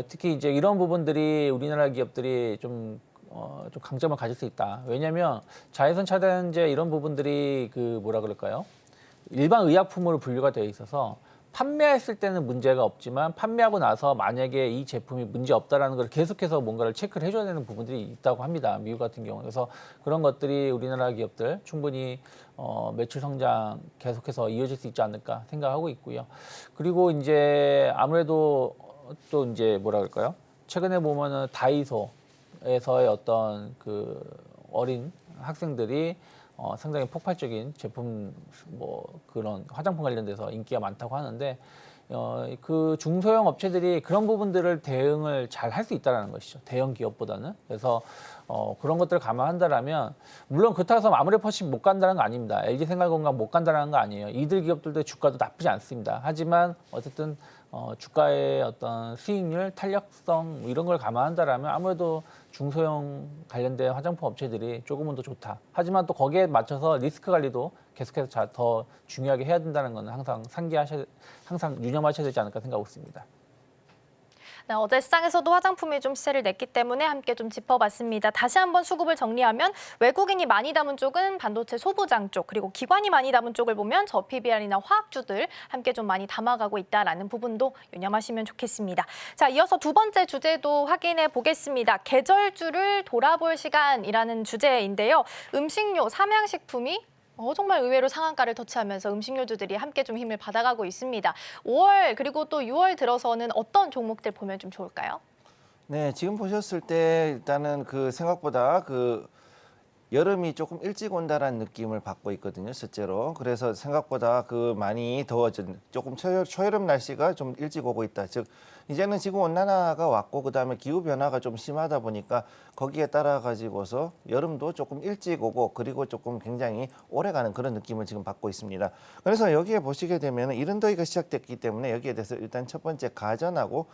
특히 이제 이런 부분들이 우리나라 기업들이 좀 강점을 가질 수 있다. 왜냐하면 자외선 차단제 이런 부분들이 그 뭐라 그럴까요? 일반 의약품으로 분류가 되어 있어서 판매했을 때는 문제가 없지만 판매하고 나서 만약에 이 제품이 문제 없다라는 걸 계속해서 뭔가를 체크를 해줘야 되는 부분들이 있다고 합니다. 미국 같은 경우. 그래서 그런 것들이 우리나라 기업들 충분히 매출 성장 계속해서 이어질 수 있지 않을까 생각하고 있고요. 그리고 이제 아무래도 또 이제 뭐라 그럴까요? 최근에 보면은 다이소 에서의 어떤 그 어린 학생들이 상당히 폭발적인 제품 뭐 그런 화장품 관련돼서 인기가 많다고 하는데 그 중소형 업체들이 그런 부분들을 대응을 잘 할 수 있다는 것이죠. 대형 기업보다는. 그래서 그런 것들을 감안한다라면 물론 그렇다고 해서 아모레퍼시 못 간다는 거 아닙니다. LG생활건강 못 간다는 거 아니에요. 이들 기업들도 주가도 나쁘지 않습니다. 하지만 어쨌든 주가의 어떤 수익률, 탄력성 이런 걸 감안한다라면 아무래도 중소형 관련된 화장품 업체들이 조금은 더 좋다. 하지만 또 거기에 맞춰서 리스크 관리도 계속해서 더 중요하게 해야 된다는 건 항상 항상 유념하셔야 되지 않을까 생각하고 있습니다. 네, 어제 시장에서도 화장품이 좀 시세를 냈기 때문에 함께 좀 짚어봤습니다. 다시 한번 수급을 정리하면 외국인이 많이 담은 쪽은 반도체 소부장 쪽, 그리고 기관이 많이 담은 쪽을 보면 저PBR이나 화학주들 함께 좀 많이 담아가고 있다라는 부분도 유념하시면 좋겠습니다. 자, 이어서 두 번째 주제도 확인해 보겠습니다. 계절주를 돌아볼 시간이라는 주제인데요. 음식료, 삼양식품이 정말 의외로 상한가를 터치하면서 음식료주들이 함께 좀 힘을 받아가고 있습니다. 5월 그리고 또 6월 들어서는 어떤 종목들 보면 좀 좋을까요? 네, 지금 보셨을 때 일단은 그 생각보다 그 여름이 조금 일찍 온다라는 느낌을 받고 있거든요, 실제로. 그래서 생각보다 그 많이 더워진 조금 초여름 날씨가 좀 일찍 오고 있다. 즉 이제는 지구 온난화가 왔고 그다음에 기후 변화가 좀 심하다 보니까 거기에 따라 가지고서 여름도 조금 일찍 오고 그리고 조금 굉장히 오래 가는 그런 느낌을 지금 받고 있습니다. 그래서 여기에 보시게 되면 이른 더위가 시작됐기 때문에 여기에 대해서 일단 첫 번째 가전하고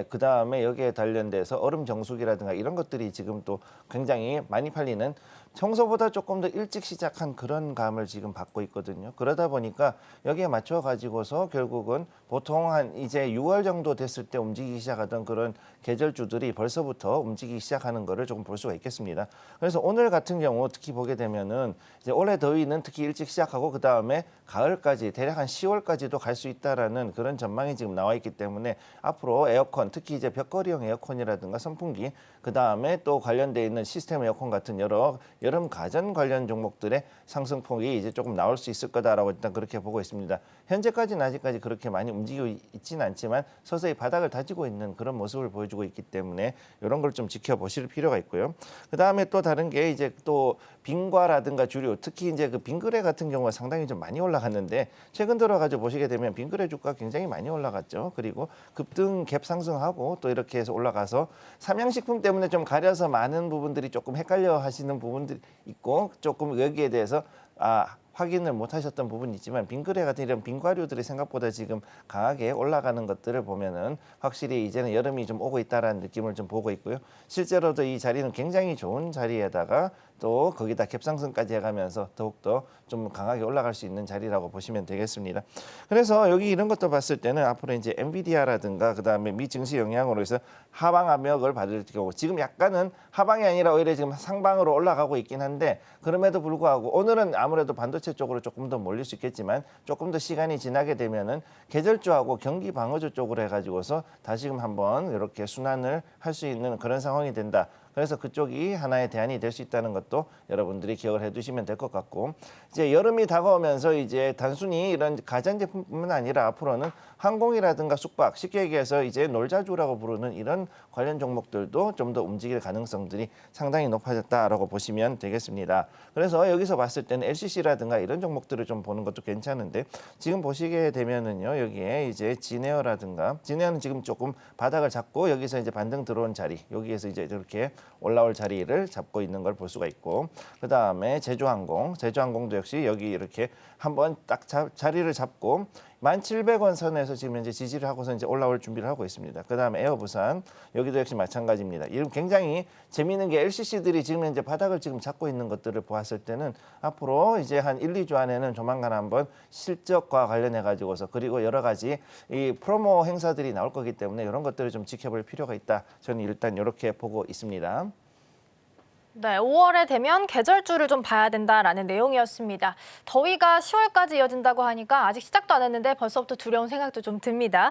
그다음에 여기에 관련돼서 얼음 정수기라든가 이런 것들이 지금 또 굉장히 많이 팔리는 평소보다 조금 더 일찍 시작한 그런 감을 지금 받고 있거든요. 그러다 보니까 여기에 맞춰 가지고서 결국은 보통 한 이제 6월 정도 됐을 때 움직이기 시작하던 그런 계절주들이 벌써부터 움직이기 시작하는 거를 조금 볼 수가 있겠습니다. 그래서 오늘 같은 경우 특히 보게 되면은 이제 올해 더위는 특히 일찍 시작하고 그다음에 가을까지 대략 한 10월까지도 갈 수 있다라는 그런 전망이 지금 나와 있기 때문에 앞으로 에어컨 특히 이제 벽걸이형 에어컨이라든가 선풍기 그다음에 또 관련돼 있는 시스템 에어컨 같은 여러 여름 가전 관련 종목들의 상승폭이 이제 조금 나올 수 있을 거다라고 일단 그렇게 보고 있습니다. 현재까지는 아직까지 그렇게 많이 움직이고 있지는 않지만 서서히 바닥을 다지고 있는 그런 모습을 보여주고 있기 때문에 이런 걸 좀 지켜보실 필요가 있고요. 그다음에 또 다른 게 이제 또 빙과라든가 주류 특히 이제 그 빙그레 같은 경우가 상당히 좀 많이 올라갔는데 최근 들어 가지고 보시게 되면 빙그레 주가 굉장히 많이 올라갔죠. 그리고 급등 갭 상승하고 또 이렇게 해서 올라가서 삼양식품 때문에 좀 가려서 많은 부분들이 조금 헷갈려 하시는 부분들이 있고 조금 여기에 대해서 확인을 못 하셨던 부분이 있지만 빙그레 같은 이런 빙과류들이 생각보다 지금 강하게 올라가는 것들을 보면은 확실히 이제는 여름이 좀 오고 있다라는 느낌을 좀 보고 있고요. 실제로도 이 자리는 굉장히 좋은 자리에다가 또 거기다 갭상승까지 해가면서 더욱더 좀 강하게 올라갈 수 있는 자리라고 보시면 되겠습니다. 그래서 여기 이런 것도 봤을 때는 앞으로 이제 엔비디아라든가 그다음에 미 증시 영향으로 해서 하방 압력을 받을 경우 지금 약간은 하방이 아니라 오히려 지금 상방으로 올라가고 있긴 한데 그럼에도 불구하고 오늘은 아무래도 반도체 쪽으로 조금 더 몰릴 수 있겠지만 조금 더 시간이 지나게 되면은 계절주하고 경기 방어주 쪽으로 해가지고서 다시금 한번 이렇게 순환을 할 수 있는 그런 상황이 된다. 그래서 그쪽이 하나의 대안이 될 수 있다는 것도 여러분들이 기억을 해두시면 될 것 같고 이제 여름이 다가오면서 이제 단순히 이런 가전제품뿐만 아니라 앞으로는 항공이라든가 숙박 쉽게 얘기해서 이제 놀자주라고 부르는 이런 관련 종목들도 좀 더 움직일 가능성들이 상당히 높아졌다라고 보시면 되겠습니다. 그래서 여기서 봤을 때는 LCC라든가 이런 종목들을 좀 보는 것도 괜찮은데 지금 보시게 되면은요 여기에 이제 진에어라든가 진에어는 지금 조금 바닥을 잡고 여기서 이제 반등 들어온 자리 여기에서 이제 이렇게 올라올 자리를 잡고 있는 걸 볼 수가 있고 그다음에 제주항공도 역시 여기 이렇게 한번 딱 자리를 잡고 1,700원 선에서 지금 현재 지지를 하고서 이제 올라올 준비를 하고 있습니다. 그다음에 에어부산 여기도 역시 마찬가지입니다. 이런 굉장히 재미있는 게 LCC들이 지금 현재 바닥을 지금 잡고 있는 것들을 보았을 때는 앞으로 이제 한 1, 2주 안에는 조만간 한번 실적과 관련해 가지고서 그리고 여러 가지 이 프로모 행사들이 나올 거기 때문에 이런 것들을 좀 지켜볼 필요가 있다. 저는 일단 이렇게 보고 있습니다. 네, 5월에 되면 계절주를 좀 봐야 된다라는 내용이었습니다. 더위가 10월까지 이어진다고 하니까 아직 시작도 안 했는데 벌써부터 두려운 생각도 좀 듭니다.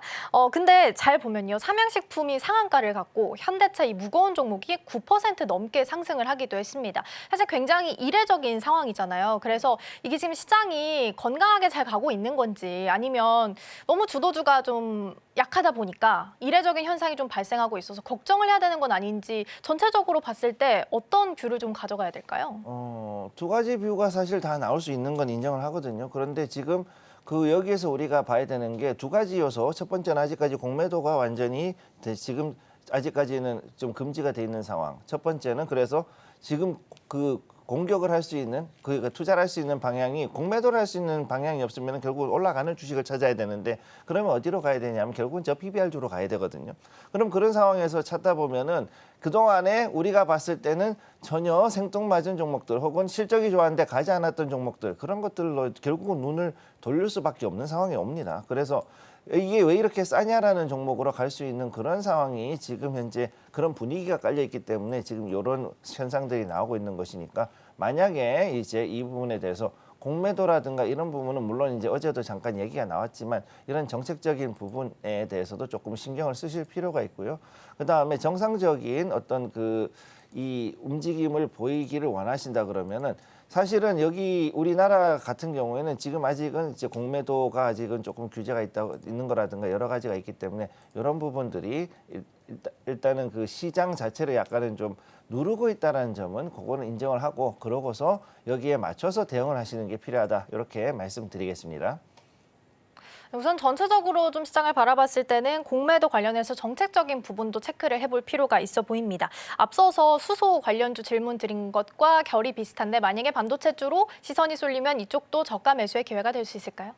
근데 잘 보면요. 삼양식품이 상한가를 갖고 현대차 이 무거운 종목이 9% 넘게 상승을 하기도 했습니다. 사실 굉장히 이례적인 상황이잖아요. 그래서 이게 지금 시장이 건강하게 잘 가고 있는 건지 아니면 너무 주도주가 좀 약하다 보니까 이례적인 현상이 좀 발생하고 있어서 걱정을 해야 되는 건 아닌지 전체적으로 봤을 때 어떤 뷰를 좀 가져가야 될까요? 두 가지 뷰가 사실 다 나올 수 있는 건 인정을 하거든요. 그런데 지금 여기에서 우리가 봐야 되는 게 두 가지 요소. 첫 번째는 아직까지 공매도가 완전히 지금 아직까지는 좀 금지가 돼 있는 상황. 첫 번째는 그래서 지금 공격을 할 수 있는 투자를 할 수 있는 방향이 공매도를 할 수 있는 방향이 없으면 결국 올라가는 주식을 찾아야 되는데 그러면 어디로 가야 되냐면 결국은 저 PBR주로 가야 되거든요. 그럼 그런 상황에서 찾다 보면은 그동안에 우리가 봤을 때는 전혀 생뚱맞은 종목들 혹은 실적이 좋았는데 가지 않았던 종목들 그런 것들로 결국은 눈을 돌릴 수밖에 없는 상황이 옵니다. 그래서 이게 왜 이렇게 싸냐라는 종목으로 갈 수 있는 그런 상황이 지금 현재 그런 분위기가 깔려 있기 때문에 지금 이런 현상들이 나오고 있는 것이니까 만약에 이제 이 부분에 대해서 공매도라든가 이런 부분은 물론 이제 어제도 잠깐 얘기가 나왔지만 이런 정책적인 부분에 대해서도 조금 신경을 쓰실 필요가 있고요. 그다음에 정상적인 어떤 이 움직임을 보이기를 원하신다 그러면은 사실은 여기 우리나라 같은 경우에는 지금 아직은 이제 공매도가 아직은 조금 규제가 있는 거라든가 여러 가지가 있기 때문에 이런 부분들이 일단은 시장 자체를 약간은 좀 누르고 있다는 점은 그거는 인정을 하고 그러고서 여기에 맞춰서 대응을 하시는 게 필요하다 이렇게 말씀드리겠습니다. 우선 전체적으로 좀 시장을 바라봤을 때는 공매도 관련해서 정책적인 부분도 체크를 해볼 필요가 있어 보입니다. 앞서서 수소 관련주 질문 드린 것과 결이 비슷한데 만약에 반도체주로 시선이 쏠리면 이쪽도 저가 매수의 기회가 될 수 있을까요?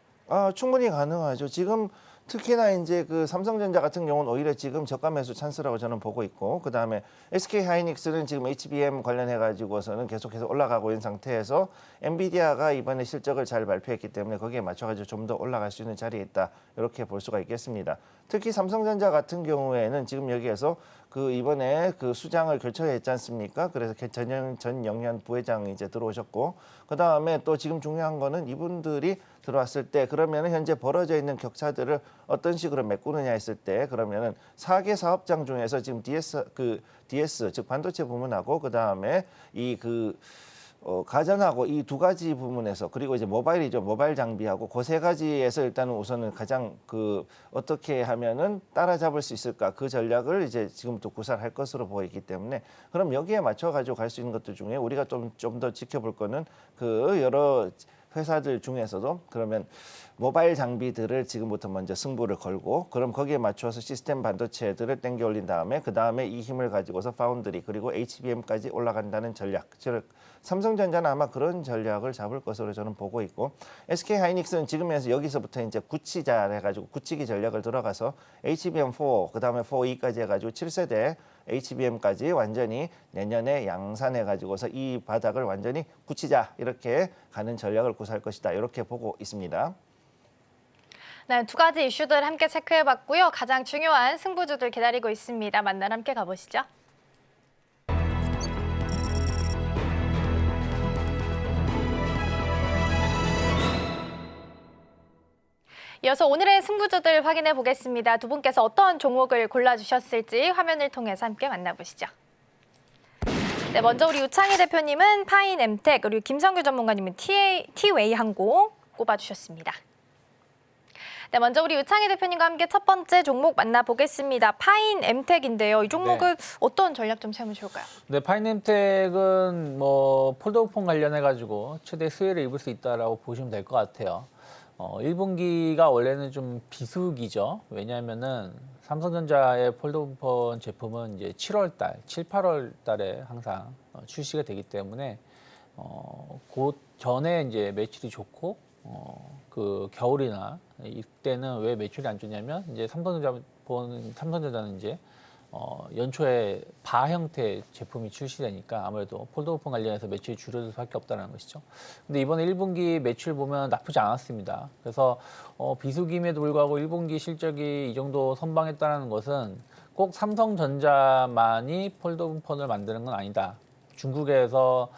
충분히 가능하죠. 지금 특히나 이제 삼성전자 같은 경우는 오히려 지금 저가 매수 찬스라고 저는 보고 있고 그다음에 SK하이닉스는 지금 HBM 관련해 가지고서는 계속해서 올라가고 있는 상태에서 엔비디아가 이번에 실적을 잘 발표했기 때문에 거기에 맞춰 가지고 좀 더 올라갈 수 있는 자리에 있다. 이렇게 볼 수가 있겠습니다. 특히 삼성전자 같은 경우에는 지금 여기에서 이번에 수장을 교체했지 않습니까? 그래서 전영현 부회장이 이제 들어오셨고 그다음에 또 지금 중요한 거는 이분들이 들어왔을 때 그러면은 현재 벌어져 있는 격차들을 어떤 식으로 메꾸느냐 했을 때 그러면은 4개 사업장 중에서 지금 DS 즉 반도체 부문하고 그다음에 가전하고 이 두 가지 부문에서 그리고 이제 모바일이죠. 모바일 장비하고 그 세 가지에서 일단은 우선은 가장 어떻게 하면은 따라잡을 수 있을까 그 전략을 이제 지금부터 구사를 할 것으로 보이기 때문에 그럼 여기에 맞춰 가지고 갈 수 있는 것들 중에 우리가 좀 더 지켜볼 거는 여러 회사들 중에서도 그러면 모바일 장비들을 지금부터 먼저 승부를 걸고 그럼 거기에 맞춰서 시스템 반도체들을 땡겨 올린 다음에 그다음에 이 힘을 가지고서 파운드리 그리고 HBM까지 올라간다는 전략. 즉 삼성전자는 아마 그런 전략을 잡을 것으로 저는 보고 있고 SK하이닉스는 지금에서 여기서부터 이제 굳히자 해가지고 굳히기 전략을 들어가서 HBM4 그다음에 4E까지 해가지고 7세대 HBM까지 완전히 내년에 양산해가지고서 이 바닥을 완전히 굳히자 이렇게 가는 전략을 구사할 것이다 이렇게 보고 있습니다. 네, 두 가지 이슈들 함께 체크해봤고요. 가장 중요한 승부주들 기다리고 있습니다. 만나러 함께 가보시죠. 이어서 오늘의 승부주들 확인해 보겠습니다. 두 분께서 어떤 종목을 골라주셨을지 화면을 통해서 함께 만나보시죠. 네, 먼저 우리 우창희 대표님은 파인엠텍, 그리고 김성규 전문가님은 티웨이 항공 꼽아주셨습니다. 네, 먼저 우리 우창희 대표님과 함께 첫 번째 종목 만나보겠습니다. 파인엠텍인데요. 이 종목은 어떤 전략 좀 세우면 좋을까요? 네, 파인엠텍은 폴더폰 관련해 가지고 최대 수혜를 입을 수 있다라고 보시면 될 것 같아요. 1분기가 원래는 좀 비수기죠. 왜냐하면은 삼성전자의 폴더폰 제품은 이제 7월 달, 7, 8월 달에 항상 출시가 되기 때문에 그 전에 이제 매출이 좋고 겨울이나 이때는 왜 매출이 안 좋냐면 이제 삼성전자는 이제 연초에 바 형태 제품이 출시되니까 아무래도 폴더폰 관련해서 매출이 줄어들 수밖에 없다는 것이죠. 근데 이번에 1분기 매출 보면 나쁘지 않았습니다. 그래서 비수기임에도 불구하고 1분기 실적이 이 정도 선방했다는 것은 꼭 삼성전자만이 폴더폰을 만드는 건 아니다. 중국에서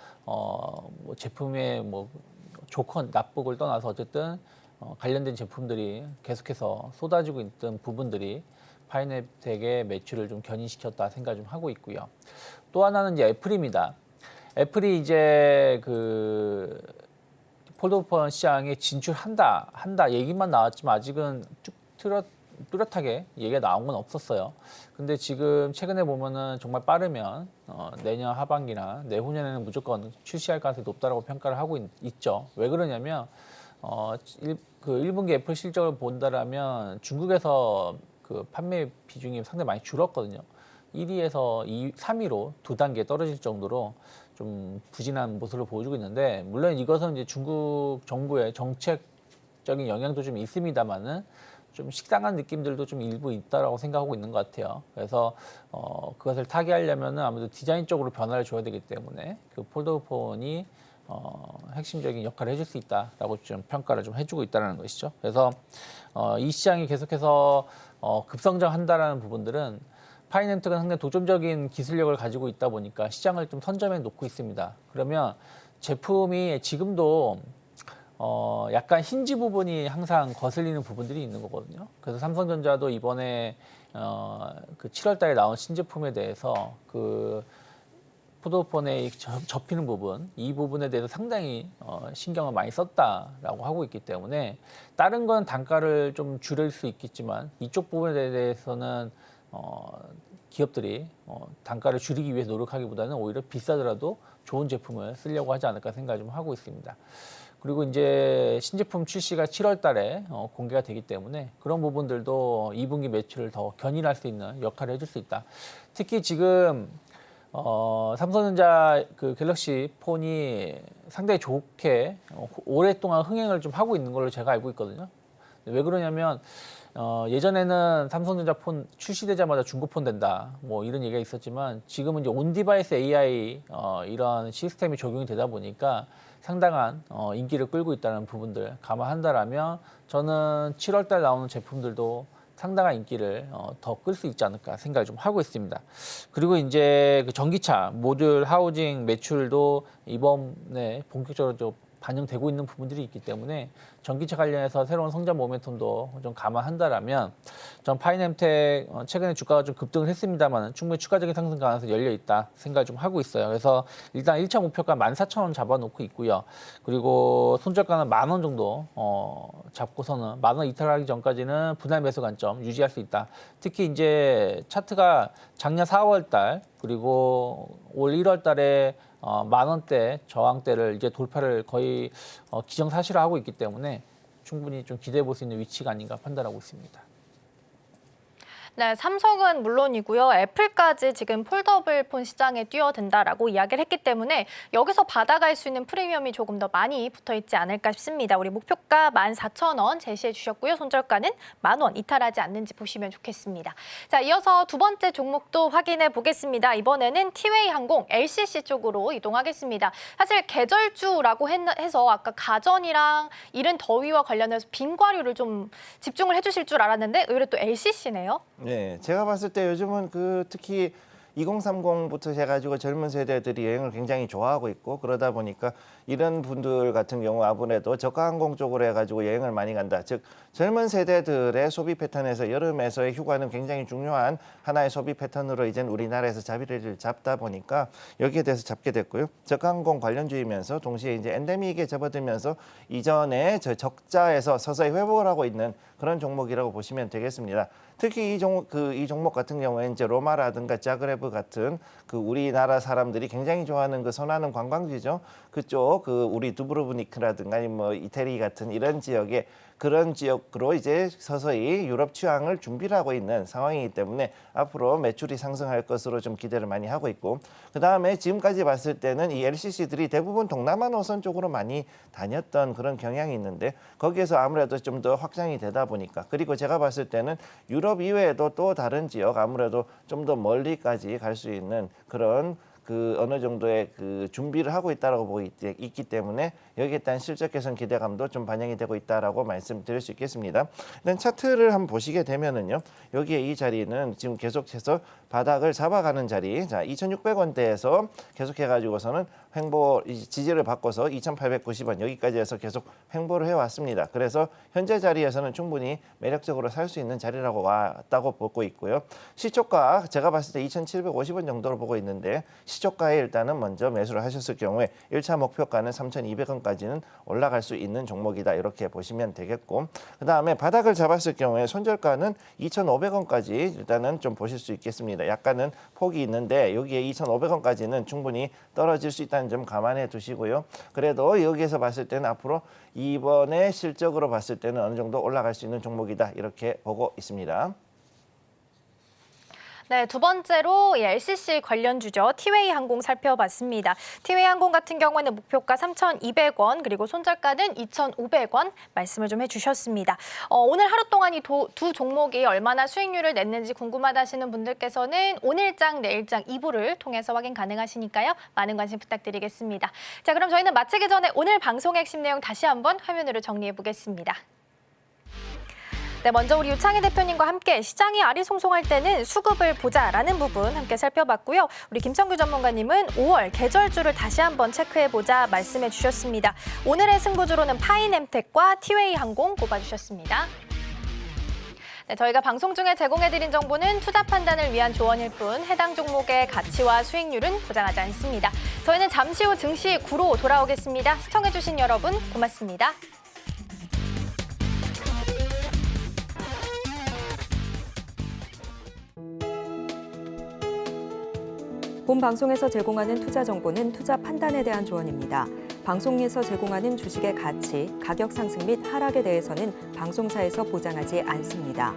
제품의 좋건 나쁘고를 떠나서 어쨌든 관련된 제품들이 계속해서 쏟아지고 있던 부분들이 파인앱텍의 매출을 좀 견인시켰다 생각 좀 하고 있고요. 또 하나는 이제 애플입니다. 애플이 이제 폴더폰 시장에 진출한다 얘기만 나왔지만 아직은 쭉 뚜렷하게 얘기가 나온 건 없었어요. 근데 지금 최근에 보면은 정말 빠르면 내년 하반기나 내후년에는 무조건 출시할 가능성이 높다라고 평가를 하고 있죠. 왜 그러냐면 그 1분기 애플 실적을 본다라면 중국에서 그 판매 비중이 상당히 많이 줄었거든요. 1위에서 3위로 2단계 떨어질 정도로 좀 부진한 모습을 보여주고 있는데, 물론 이것은 이제 중국 정부의 정책적인 영향도 좀 있습니다만은 좀 식상한 느낌들도 좀 일부 있다라고 생각하고 있는 것 같아요. 그래서 그것을 타개하려면은 아무래도 디자인 쪽으로 변화를 줘야 되기 때문에 그 폴더폰이 핵심적인 역할을 해줄 수 있다라고 좀 평가를 좀 해주고 있다는 것이죠. 그래서 이 시장이 계속해서 급성장한다라는 부분들은 파이낸트가 상당히 독점적인 기술력을 가지고 있다 보니까 시장을 좀 선점해 놓고 있습니다. 그러면 제품이 지금도 약간 힌지 부분이 항상 거슬리는 부분들이 있는 거거든요. 그래서 삼성전자도 이번에 그 7월 달에 나온 신제품에 대해서 그 폴더폰에 접히는 부분, 이 부분에 대해서 상당히 신경을 많이 썼다라고 하고 있기 때문에 다른 건 단가를 좀 줄일 수 있겠지만 이쪽 부분에 대해서는 기업들이 단가를 줄이기 위해서 노력하기보다는 오히려 비싸더라도 좋은 제품을 쓰려고 하지 않을까 생각을 좀 하고 있습니다. 그리고 이제 신제품 출시가 7월 달에 공개가 되기 때문에 그런 부분들도 2분기 매출을 더 견인할 수 있는 역할을 해줄 수 있다. 특히 지금 삼성전자 그 갤럭시 폰이 상당히 좋게 오랫동안 흥행을 좀 하고 있는 걸로 제가 알고 있거든요. 왜 그러냐면 예전에는 삼성전자 폰 출시되자마자 중고폰 된다 뭐 이런 얘기가 있었지만 지금은 이제 온디바이스 AI 이런 시스템이 적용이 되다 보니까 상당한 인기를 끌고 있다는 부분들 감안한다라면 저는 7월 달 나오는 제품들도 상당한 인기를 더 끌 수 있지 않을까 생각을 좀 하고 있습니다. 그리고 이제 그 전기차 모듈 하우징 매출도 이번에 본격적으로 좀 반영되고 있는 부분들이 있기 때문에 전기차 관련해서 새로운 성장 모멘텀도 좀 감안한다라면 전 파이낸텍 최근에 주가가 좀 급등을 했습니다만 충분히 추가적인 상승 가능성이 열려 있다 생각을 좀 하고 있어요. 그래서 일단 1차 목표가 14,000원 잡아놓고 있고요. 그리고 손절가는 10,000원 정도 잡고서는 10,000원 이탈하기 전까지는 분할 매수 관점 유지할 수 있다. 특히 이제 차트가 작년 4월 달 그리고 올 1월 달에 10,000원대 저항대를 이제 돌파를 거의 기정사실화하고 있기 때문에 충분히 좀 기대해 볼 수 있는 위치가 아닌가 판단하고 있습니다. 네, 삼성은 물론이고요. 애플까지 지금 폴더블 폰 시장에 뛰어든다라고 이야기를 했기 때문에 여기서 받아갈 수 있는 프리미엄이 조금 더 많이 붙어있지 않을까 싶습니다. 우리 목표가 14,000원 제시해 주셨고요. 손절가는 10,000원 이탈하지 않는지 보시면 좋겠습니다. 자, 이어서 두 번째 종목도 확인해 보겠습니다. 이번에는 티웨이 항공 LCC 쪽으로 이동하겠습니다. 사실 계절주라고 해서 아까 가전이랑 이른 더위와 관련해서 빙과류를 좀 집중을 해주실 줄 알았는데 의외로 또 LCC네요. 네, 제가 봤을 때 요즘은 그 특히 2030부터 해가지고 젊은 세대들이 여행을 굉장히 좋아하고 있고 그러다 보니까 이런 분들 같은 경우 아무래도 저가항공 쪽으로 해가지고 여행을 많이 간다. 즉 젊은 세대들의 소비 패턴에서 여름에서의 휴가는 굉장히 중요한 하나의 소비 패턴으로 이제 우리나라에서 자리를 잡다 보니까 여기에 대해서 잡게 됐고요. 저가항공 관련주이면서 동시에 이제 엔데믹에 접어들면서 이전에 저 적자에서 서서히 회복을 하고 있는 그런 종목이라고 보시면 되겠습니다. 특히 이 종목 같은 경우에 이제 로마라든가 자그레브 같은 그 우리나라 사람들이 굉장히 좋아하는 그 선호하는 관광지죠. 그쪽 그 우리 두브로브니크라든가 아니면 뭐 이태리 같은 이런 지역에 그런 지역으로 이제 서서히 유럽 취항을 준비를 하고 있는 상황이기 때문에 앞으로 매출이 상승할 것으로 좀 기대를 많이 하고 있고 그다음에 지금까지 봤을 때는 이 LCC들이 대부분 동남아 노선 쪽으로 많이 다녔던 그런 경향이 있는데 거기에서 아무래도 좀 더 확장이 되다 보니까 그리고 제가 봤을 때는 유럽 이외에도 또 다른 지역 아무래도 좀 더 멀리까지 갈 수 있는 그런 그 어느 정도의 그 준비를 하고 있다라고 보고 있기 때문에 여기에 대한 실적 개선 기대감도 좀 반영이 되고 있다라고 말씀드릴 수 있겠습니다. 일단 차트를 한번 보시게 되면은요, 여기에 이 자리는 지금 계속해서 바닥을 잡아가는 자리, 자 2,600원대에서 계속해가지고서는 횡보 지지를 바꿔서 2,890원 여기까지 해서 계속 횡보를 해왔습니다. 그래서 현재 자리에서는 충분히 매력적으로 살 수 있는 자리라고 왔다고 보고 있고요. 시초가 제가 봤을 때 2,750원 정도로 보고 있는데 시초가에 일단은 먼저 매수를 하셨을 경우에 1차 목표가는 3,200원까지는 올라갈 수 있는 종목이다 이렇게 보시면 되겠고 그다음에 바닥을 잡았을 경우에 손절가는 2,500원까지 일단은 좀 보실 수 있겠습니다. 약간은 폭이 있는데 여기에 2,500원까지는 충분히 떨어질 수 있다는 점 감안해 두시고요. 그래도 여기에서 봤을 때는 앞으로 이번에 실적으로 봤을 때는 어느 정도 올라갈 수 있는 종목이다 이렇게 보고 있습니다. 네, 두 번째로 LCC 관련주죠. 티웨이 항공 살펴봤습니다. 티웨이 항공 같은 경우에는 목표가 3,200원 그리고 손절가는 2,500원 말씀을 좀 해주셨습니다. 오늘 하루 동안 이 두 종목이 얼마나 수익률을 냈는지 궁금하다 하시는 분들께서는 오늘장, 내일장 2부를 통해서 확인 가능하시니까요. 많은 관심 부탁드리겠습니다. 자, 그럼 저희는 마치기 전에 오늘 방송의 핵심 내용 다시 한번 화면으로 정리해 보겠습니다. 네, 먼저 우리 유창희 대표님과 함께 시장이 아리송송할 때는 수급을 보자라는 부분 함께 살펴봤고요. 우리 김성규 전문가님은 5월 계절주를 다시 한번 체크해보자 말씀해 주셨습니다. 오늘의 승부주로는 파이nem텍과 티웨이 항공 꼽아주셨습니다. 네, 저희가 방송 중에 제공해드린 정보는 투자 판단을 위한 조언일 뿐 해당 종목의 가치와 수익률은 보장하지 않습니다. 저희는 잠시 후 증시 9로 돌아오겠습니다. 시청해주신 여러분 고맙습니다. 본 방송에서 제공하는 투자 정보는 투자 판단에 대한 조언입니다. 방송에서 제공하는 주식의 가치, 가격 상승 및 하락에 대해서는 방송사에서 보장하지 않습니다.